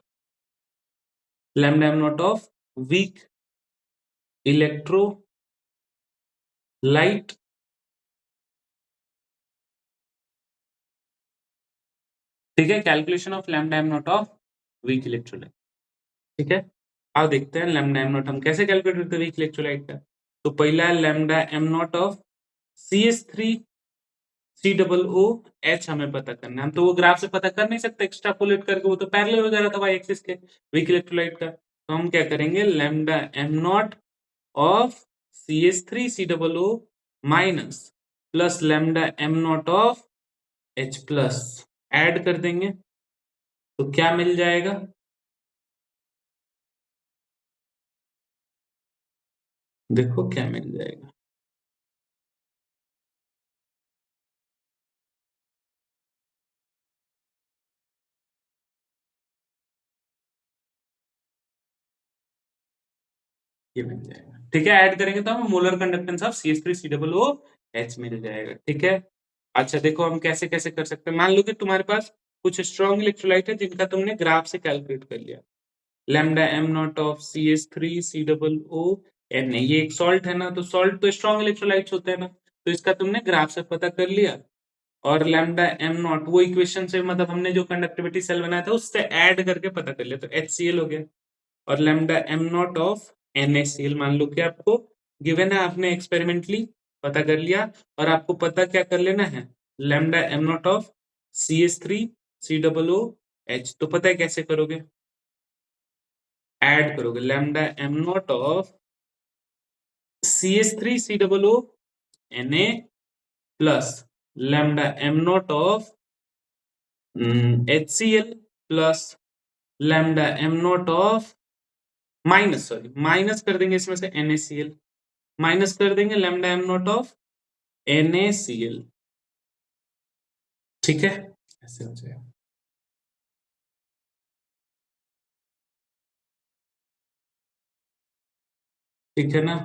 lambda M naught of week electrolyte ठीक है, calculation of lambda M naught of week electrolyte. ठीक है, अब देखते हैं लैम्डा एम नॉट हम कैसे कैलकुलेट करते हैं वीक इलेक्ट्रोलाइट का। तो पहला है lambda M naught of CH3 COO H हमें पता करना है। हम तो वो ग्राफ से पता कर नहीं सकते एक्सट्रापोलेट करके, वो तो पैरेलल हो जा रहा था वाई एक्सिस के वीक इलेक्ट्रोलाइट का। तो हम क्या करेंगे, lambda M naught of CH3 COO minus plus lambda M naught of H plus add कर देंगे तो क्या मिल जाएगा, देखो क्या मिल जाएगा। ये मिल जाएगा। ठीक है, ऐड करेंगे तो हमें molar conductance of CH3 COO H मिल जाएगा। ठीक है, अच्छा देखो हम कैसे कैसे कर सकते हैं। मान लो कि तुम्हारे पास कुछ स्ट्रॉन्ग इलेक्ट्रोलाइट है जिनका तुमने ग्राफ से कैलकुलेट कर लिया। Lambda M naught of CH3 COO Na, ये एक सॉल्ट है ना, तो सॉल्ट तो स्ट्रॉन्ग इलेक्ट्रोलाइट्स होते हैं ना, तो इसका तुमने ग्राफ से पता कर लिया। और लैम्डा एम नॉट वो इक्वेशन से, मतलब हमने जो कंडक्टिविटी सेल बनाया था उससे ऐड करके पता कर लिया, तो HCl हो गया। और lambda M naught of NaCl मान लो कि आपको गिवन है, आपने एक्सपेरिमेंटली पता कर लिया। और आपको पता क्या कर लेना है, lambda M naught of CH3 COO H, तो पता है कैसे करोगे, ऐड करोगे lambda M naught of CH3 COO Na plus lambda M naught of HCl plus lambda M naught of minus कर देंगे इसमें से NaCl, माइनस कर देंगे lambda M naught of NaCl। ठीक है, ऐसे हो जाएगा। ठीक है ना,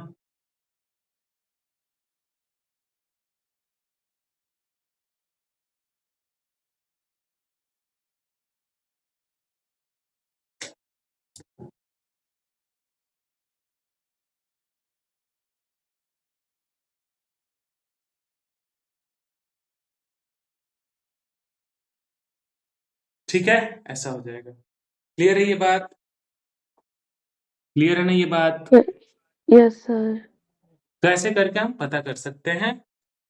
ठीक है, ऐसा हो जाएगा। क्लियर है ये बात, क्लियर है ना ये बात। Yes sir. तो ऐसे करके हम पता कर सकते हैं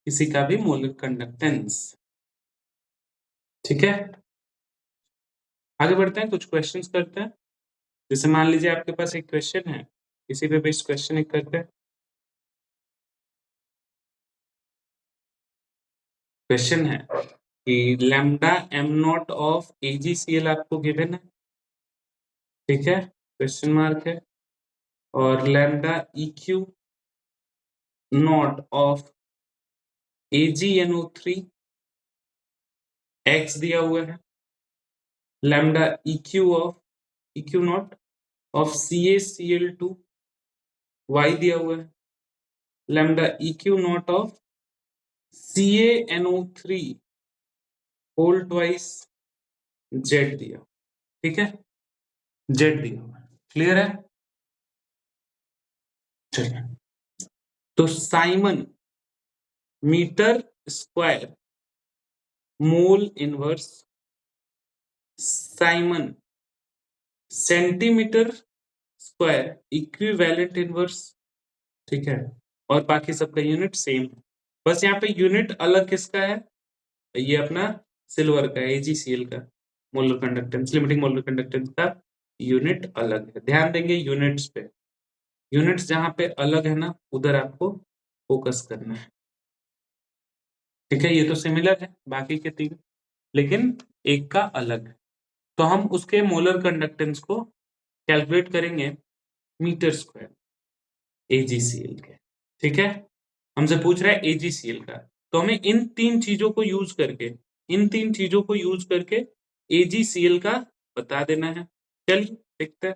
किसी का भी मोलर कंडक्टेंस। ठीक है, आगे बढ़ते हैं, कुछ क्वेश्चंस करते हैं। जैसे मान लीजिए आपके पास एक क्वेश्चन है, किसी पे बेस्ड क्वेश्चन एक करते हैं। क्वेश्चन है कि lambda M naught of AgCl आपको गिवन है। ठीक है, क्वेश्चन मार्क है। और lambda EQ naught of AgNO3 X दिया हुआ है। Lambda EQ naught of CaCl2 Y दिया हुआ है। Lambda EQ naught of CaNO3 whole twice Z दिया। ठीक है, Z दिया हुआ है। क्लियर है, चलिए। तो siemens metre square mole inverse, siemens centimetre square equivalent inverse. ठीक है, और बाकी सबका यूनिट सेम है, बस यहाँ पे यूनिट अलग किसका है, ये अपना सिल्वर का AgCl का molar conductance, limiting molar conductance का यूनिट अलग है। ध्यान देंगे यूनिट्स पे, यूनिट्स जहां पे अलग है ना उधर आपको फोकस करना है। ठीक है, ये तो सिमिलर है बाकी के तीन, लेकिन एक का अलग है। तो हम उसके मोलर कंडक्टेंस को कैलकुलेट करेंगे मीटर स्क्वायर AgCl के। ठीक है, हमसे पूछ रहा है AgCl का, तो हमें इन तीन चीजों को यूज करके, इन तीन चीजों को यूज करके AgCl का बता देना है। चलिए देखते हैं।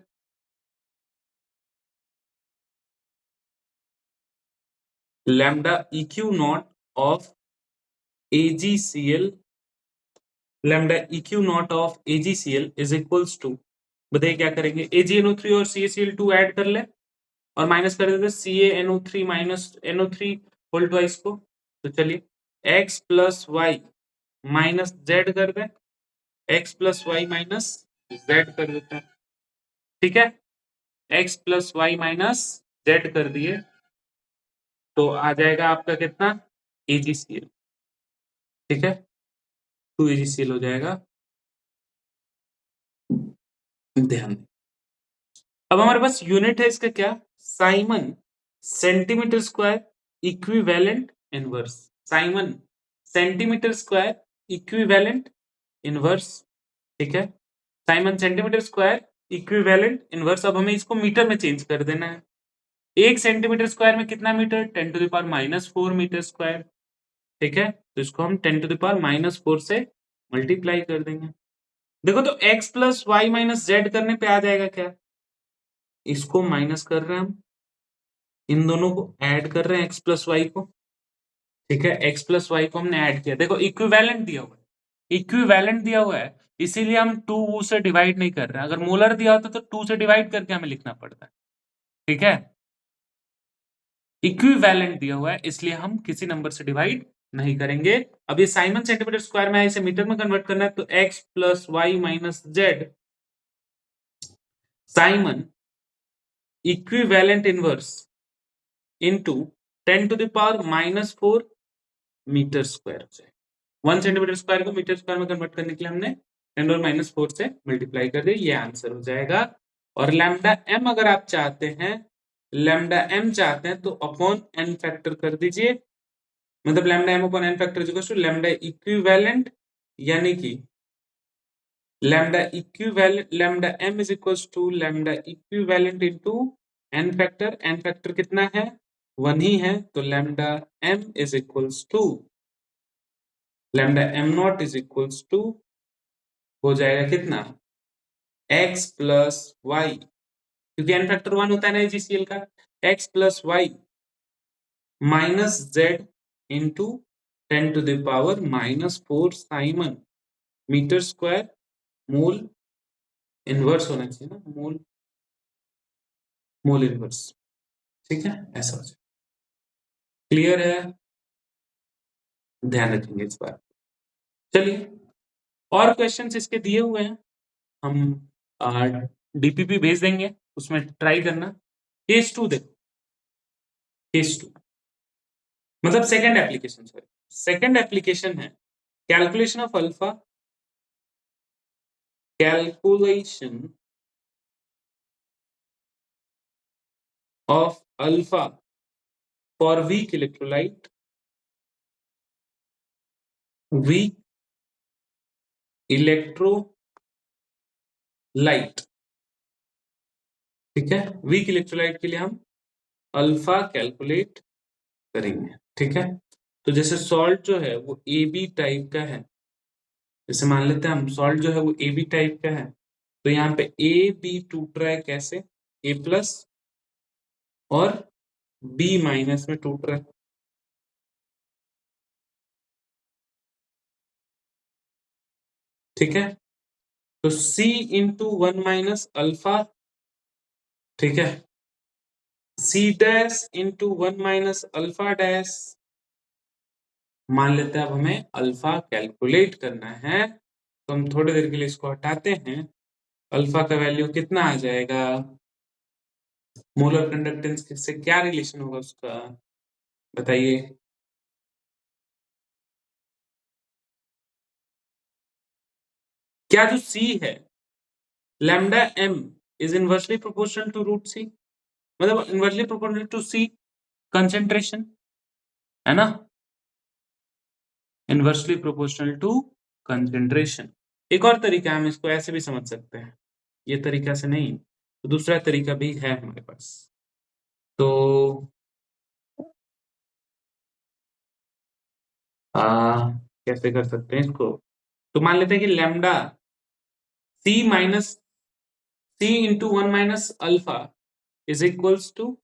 Lambda EQ naught of AgCl, lambda EQ naught of AgCl is equals to, बताइए क्या करेंगे, AgNO3 और CaCl2 ऐड कर ले और माइनस कर देते CaNO3 minus NO3 whole twice को। तो चलिए x plus y minus z कर दें, x plus y minus z कर देते हैं, ठीक है। x plus y minus z कर दिए तो आ जाएगा आपका कितना, AgCl, ठीक है, 2AgCl हो जाएगा। ध्यान दें, अब हमारे पास यूनिट है इसका क्या, Simon centimetre square equivalent inverse, siemens centimetre square equivalent inverse, ठीक है, Simon centimetre square equivalent inverse. अब हमें इसको मीटर में चेंज कर देना है। 1 सेंटीमीटर स्क्वायर में कितना metre, 10 to the power -4 metre square, ठीक है, तो इसको हम 10 टू द पावर -4 से मल्टीप्लाई कर देंगे। देखो तो x plus y minus z करने पे आ जाएगा क्या, इसको माइनस कर रहे हैं हम, इन दोनों को ऐड कर रहे हैं x प्लस वाई को, ठीक है, x प्लस वाई को हमने ऐड किया। देखो इक्विवेलेंट दिया हुआ है, इक्विवेलेंट दिया हुआ है, इसीलिए हम 2 से डिवाइड नहीं कर रहे हैं। अगर मोलर दिया होता तो 2 से डिवाइड करके हमें लिखना पड़ता है, ठीक है। इक्विवेलेंट दिया हुआ है इसलिए हम किसी नंबर से डिवाइड नहीं करेंगे। अब ये साइमन सेंटीमीटर स्क्वायर में है, इसे मीटर में कन्वर्ट करना है, तो x plus y minus z siemens equivalent inverse into 10 to the power -4 metre square हो जाए। 1 सेंटीमीटर स्क्वायर को मीटर स्क्वायर में कन्वर्ट करने के लिए हमने 10 और -4 से मल्टीप्लाई कर दिया, ये आंसर हो जाएगा। और लैम्डा m अगर आप चाहते हैं, लैम्डा m चाहते हैं तो अपॉन n फैक्टर कर दीजिए, मतलब lambda m upon n factor is equal to lambda equivalent, यानी कि lambda equivalent, lambda m is equal to lambda equivalent into n factor, n factor कितना है, 1 ही है, तो lambda m is equal to lambda m naught is equal to हो जाएगा कितना, x प्लस वाई, क्योंकि n फैक्टर 1 होता है ना AgCl का, x plus y minus z into 10 to the power -4 siemens metre square mole inverse होना चाहिए ना, मोल इनवर्स, ठीक है, ऐसा हो जाए। क्लियर है, ध्यान रखेंगे इस बार। चलिए और क्वेश्चंस इसके दिए हुए हैं, हम DPP भेज देंगे, उसमें ट्राई करना। केस 2 देखो, केस 2 मतलब second application, sorry second application है calculation of alpha, calculation of alpha for weak electrolyte, weak electrolyte, ठीक है, वीक इलेक्ट्रोलाइट के लिए हम अल्फा कैलकुलेट करेंगे, ठीक है। तो जैसे सॉल्ट जो है वो AB टाइप का है, जैसे मान लेते हैं हम सॉल्ट जो है वो AB टाइप का है, तो यहाँ पे AB टूट रहा है कैसे, A प्लस और B माइनस में टूट रहा है, ठीक है। तो C इंटू 1 माइनस अल्फा, ठीक है, C dash into 1 minus alpha dash, मान लेते हैं अब हमें अल्फा कैलकुलेट करना है, तो हम थोड़ी देर के लिए इसको हटाते हैं। अल्फा का वैल्यू कितना आ जाएगा, मोलर कंडक्टेंस से क्या रिलेशन होगा उसका, बताइए। क्या जो C है, lambda m is inversely proportional to root C, मतलब inversely proportional to C concentration, है ना, इनवर्सली प्रोपोर्शनल टू कंसेंट्रेशन। एक और तरीका हम इसको ऐसे भी समझ सकते हैं, ये तरीका से नहीं तो दूसरा तरीका भी है हमारे पास, तो कैसे कर सकते हैं इसको, तो मान लेते हैं कि lambda C into 1 minus alpha is equals to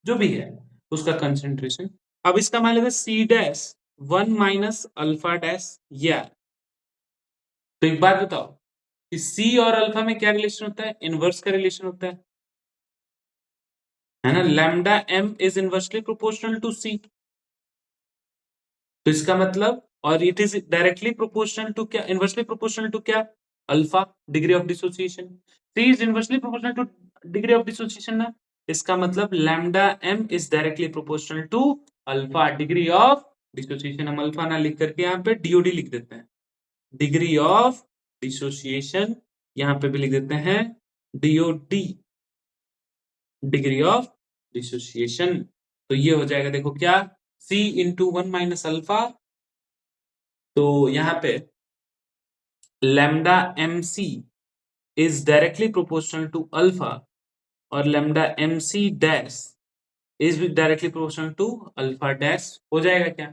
जो भी है उसका कंसेंट्रेशन। अब इसका मान लेते हैं C dash 1 minus alpha dash, या तो एक बात बताओ कि C और अल्फा में क्या रिलेशन होता है, इनवर्स का रिलेशन होता है ना, lambda m is inversely proportional to C, तो इसका मतलब, और it is directly proportional to क्या, इनवर्सली प्रोपोर्शनल टू क्या, alpha degree of dissociation, C is inversely proportional to degree of dissociation ना, इसका मतलब lambda m is directly proportional to alpha degree of dissociation. हम अल्फा ना लिख करके यहाँ पे DOD लिख देते हैं, डिग्री ऑफ डिसोसिएशन, यहाँ पे भी लिख देते हैं DOD, डिग्री ऑफ डिसोसिएशन। तो ये हो जाएगा देखो क्या, C इंटू 1 माइनस अल्फा, तो यहाँ पे lambda MC is directly proportional to alpha और lambda MC dash is directly proportional to alpha dash हो जाएगा क्या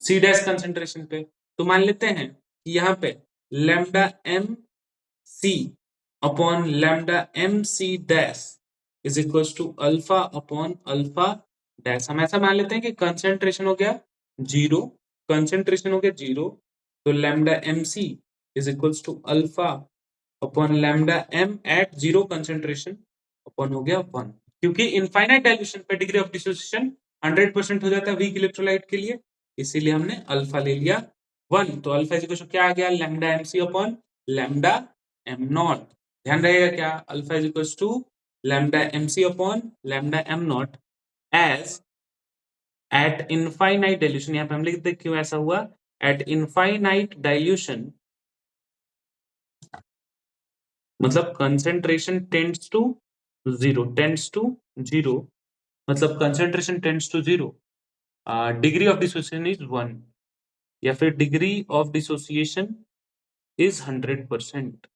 C dash कंसेंट्रेशन पे। तो मान लेते हैं कि यहाँ पे lambda MC upon lambda MC dash is equals to alpha upon alpha dash। हम ऐसा मान लेते हैं कि कंसेंट्रेशन हो गया 0, कंसेंट्रेशन हो गया 0, तो lambda MC is equals to alpha upon lambda m at 0 concentration upon हो गया 1, क्योंकि इनफाइनाइट डाइल्यूशन पे डिग्री ऑफ डिसोसिएशन 100% हो जाता है वीक इलेक्ट्रोलाइट के लिए, इसीलिए हमने अल्फा ले लिया 1। तो अल्फा इज क्या आ गया, lambda mc upon lambda m naught. ध्यान रहेगा क्या, alpha is equal to lambda mc upon lambda m naught as at infinite dilution. यहाँ पे हम लिख देते क्यों ऐसा हुआ, एट इनफाइनाइट डाइल्यूशन मतलब concentration tends to 0, tends to 0 मतलब concentration tends to 0, degree of dissociation is 1 या फिर degree of dissociation is 100%,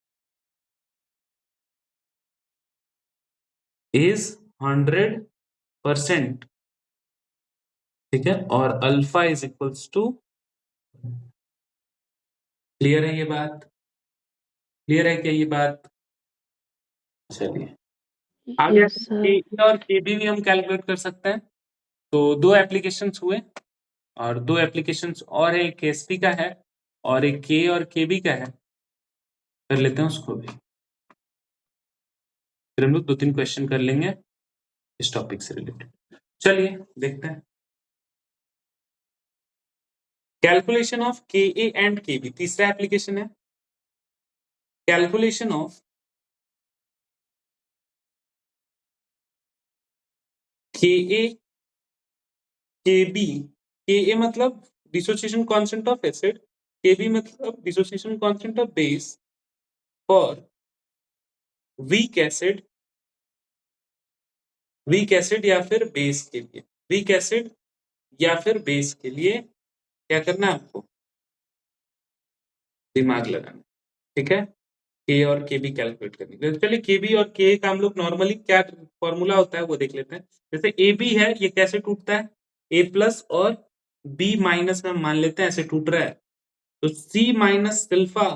is 100%, ठीक है। और alpha is equals to, clear है ये बात, क्लियर है क्या ये बात? चलिए आगे Yes, sir. के और केबी भी हम कैलकुलेट कर सकते हैं। तो दो एप्लीकेशंस हुए और दो एप्लीकेशंस और है, एक एसपी का है और एक के और केबी का है, कर लेते हैं उसको भी, फिर हम लोग 2-3 क्वेश्चन कर लेंगे इस टॉपिक से रिलेटेड। चलिए देखते हैं कैलकुलेशन ऑफ के ए एंड के बी। तीसरा एप्लीकेशन है कैलकुलेशन ऑफ के ए के बी। के ए मतलब डिसोसिएशन कांस्टेंट ऑफ एसिड, के बी मतलब dissociation constant of base for weak acid, weak acid या फिर बेस के लिए, वीक एसिड या फिर बेस के लिए क्या करना है आपको, दिमाग लगाना, ठीक है। के और के बी कैलकुलेट करने के लिए चलिए के बी और के का हम लोग नॉर्मली क्या फॉर्मूला होता है वो देख लेते हैं। जैसे ए बी है, ये कैसे टूटता है, ए प्लस और बी माइनस में मान लेते हैं ऐसे टूट रहा है, तो सी माइनस सिल्फा,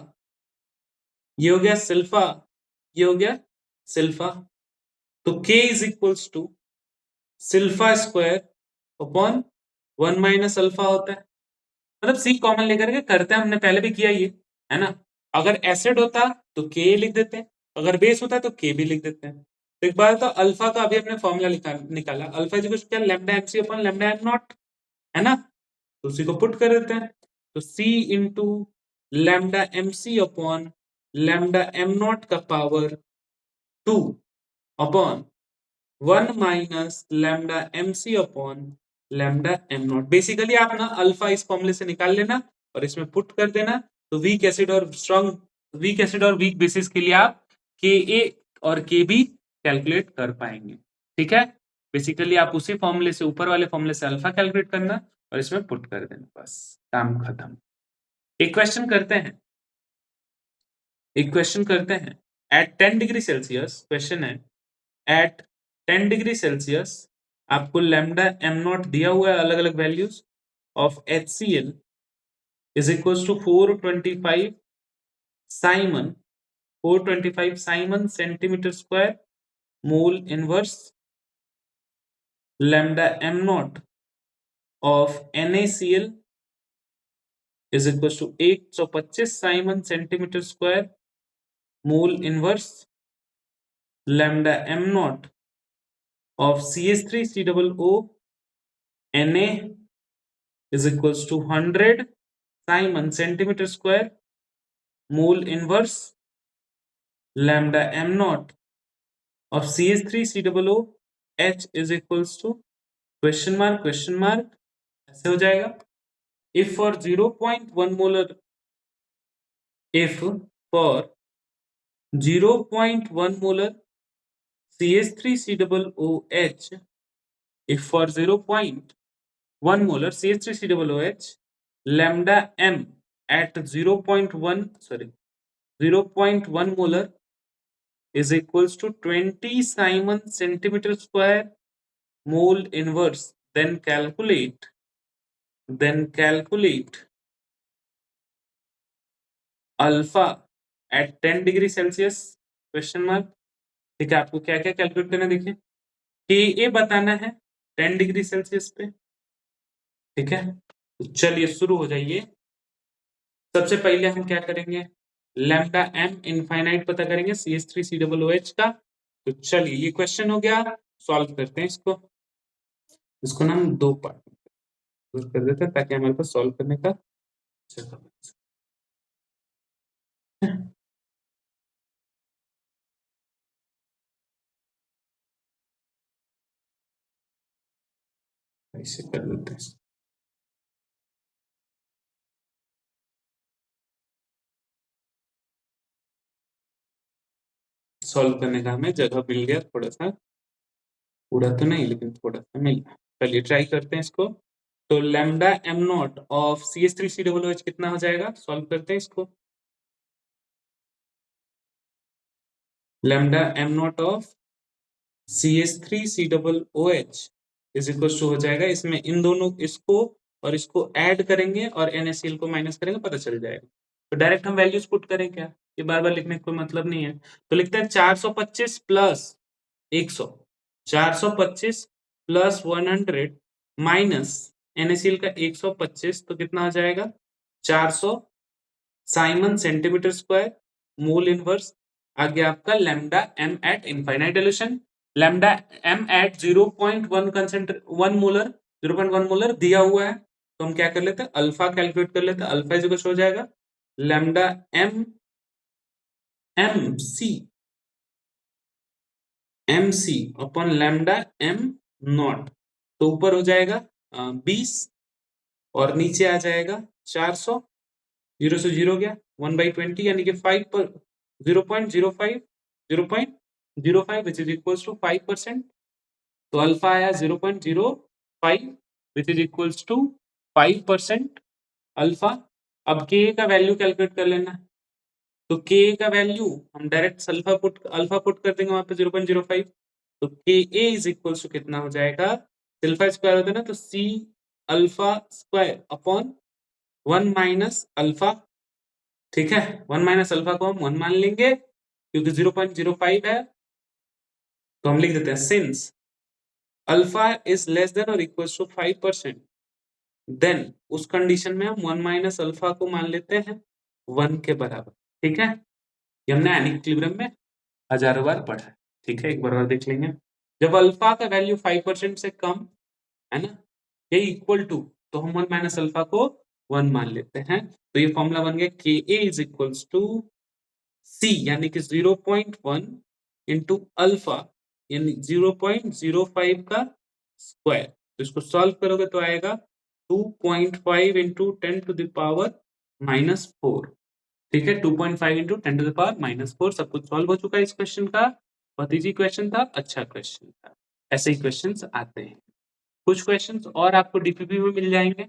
ये हो गया सिल्फा, ये हो गया सिल्फा, तो K is equals to C alpha square upon 1 minus alpha होता है। मतलब सी कॉमन लेकर के करते हैं, हमने पहले भी किया ये, है ना। अगर एसिड होता तो के लिख देते हैं, अगर बेस होता तो के भी लिख देते हैं। तो एक बार तो अल्फा का अभी अपने फॉर्मूला निकाला, अल्फा इज क्या, lambda M C upon lambda am not, है ना। तो उसी को पुट कर देते हैं, तो C into lambda M C upon lambda M naught का power 2 upon 1 minus lambda M C upon lambda M naught. Basically आप ना अल्फा इस फॉर्मूले से निकाल लेना और इसमें पुट कर देना, तो वीक एसिड और स्ट्रॉन्ग, वीक एसिड और वीक बेसिस के लिए आप के ए और के बी कैलकुलेट कर पाएंगे, ठीक है। बेसिकली आप उसी फॉर्मूले से, ऊपर वाले फॉर्मूले से अल्फा कैलकुलेट करना और इसमें पुट कर देना, बस काम खत्म। एक क्वेश्चन करते हैं, एक क्वेश्चन करते हैं। एट 10 डिग्री सेल्सियस, क्वेश्चन है एट 10 डिग्री सेल्सियस आपको लैम्डा एम नॉट दिया हुआ है, अलग अलग values of HCl is equal to 425 siemens, 425 siemens centimetre square mole inverse, lambda M naught of NaCl is equal to 125 siemens centimetre square mole inverse, lambda M naught of CH3COO Na is equals to 100 Simon centimeter square mole inverse lambda m naught of CH3COOH is equals to question mark ऐसे हो जाएगा। if for 0.1 molar if for 0.1 molar CH3COOH if for 0.1 molar CH3COOH lambda m at 0.1 molar is equals to 20 Simon centimeter square mole inverse, then calculate alpha at 10 degree Celsius question mark. ठीक है, आपको क्या क्या कैलकुलेट करना है देखिए, Ka बताना है 10 डिग्री सेल्सियस पे। ठीक है, तो चलिए शुरू हो जाइए। सबसे पहले हम क्या करेंगे, लैम्डा m इनफाइनाइट पता करेंगे CH3COOH का। तो चलिए ये क्वेश्चन हो गया, सॉल्व करते हैं इसको ना हम दो पार्ट कर देते हैं ताकि हमारे पास सॉल्व करने का जगह बचे। ऐसे कर देते हैं, सॉल्व करने का हमें जगह मिल गया, थोड़ा सा, पूरा तो नहीं लेकिन थोड़ा सा मिल गया। चलिए ट्राई करते हैं इसको। तो lambda m naught of CH3COOH कितना हो जाएगा, सॉल्व करते हैं इसको। Lambda m naught of CH3COOH is equal to हो जाएगा, इसमें इन दोनों इसको और इसको ऐड करेंगे और NaCl को माइनस करेंगे, पता चल जाएगा। तो डायरेक्ट हम वैल्यूज पुट करें क्या, ये बार बार लिखने का कोई मतलब नहीं है। तो लिखते हैं 425 प्लस 100, 425 प्लस 100 माइनस NaCl का 125, तो कितना हो जाएगा 400 siemens centimetre square mole inverse. आगे आपका lambda m at infinite dilution, lambda m at 0.1 molar 0.1 molar दिया हुआ है, तो हम क्या कर लेते हैं, अल्फा कैलकुलेट कर लेते हैं। अल्फा इज इक्वल हो जाएगा lambda mc upon lambda m not. तो ऊपर हो जाएगा 20 और नीचे आ जाएगा 400, 0 से 0 गया, 1/20 यानी कि 5 पर 0.05 विच इज इक्वल्स टू 5%। तो अल्फा आया 0.05 which is equals to 5% alpha. अब के का वैल्यू कैलकुलेट कर लेना, तो के का वैल्यू हम डायरेक्ट अल्फा पुट कर देंगे वहां पे 0.05। तो के इज इक्वल्स टू कितना हो जाएगा, अल्फा स्क्वायर होता है ना, तो C alpha square upon 1 minus alpha. ठीक है, 1 माइनस अल्फा को हम 1 मान लेंगे क्योंकि 0.05 है, तो हम लिख देते हैं since alpha is less than और इक्वल टू 5%, देन उस कंडीशन में हम 1 माइनस अल्फा को मान लेते हैं 1 के बराबर। ठीक है, ये हमने एनिक्विलिब्रियम में हजारों बार पढ़ा है। ठीक है, एक बार और देख लेंगे। जब अल्फा का वैल्यू 5% से कम है ना, ये इक्वल टू, तो हम 1 माइनस अल्फा को 1 मान लेते हैं। तो ये फॉर्मूला बन गया के इज इक्वल्स टू सी यानी कि 0.1 इंटू अल्फा यानी 0.05 का स्क्वायर। तो इसको सॉल्व करोगे तो आएगा 2.5 इंटू 10 टू द पावर -4। ठीक है, 2.5 इंटू 10 टू द पावर -4। सब कुछ सॉल्व हो चुका है इस क्वेश्चन का। बहुत इजी क्वेश्चन था, अच्छा क्वेश्चन था। ऐसे ही क्वेश्चंस आते हैं, कुछ क्वेश्चंस और आपको डीपीपी में मिल जाएंगे।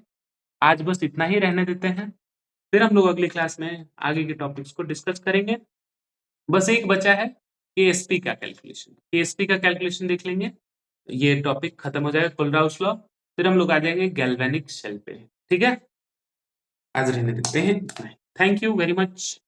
आज बस इतना ही रहने देते हैं, फिर हम लोग अगली क्लास में आगे के टॉपिक्स को डिस्कस करेंगे। बस एक बचा है केएसपी का कैलकुलेशन, केएसपी का कैलकुलेशन देख लेंगे, ये टॉपिक खत्म हो जाएगा कोलराउस लॉ, फिर हम लोग आ जाएंगे गैल्वेनिक शेल पे। ठीक है, आज रहने देते हैं, थैंक यू वेरी मच।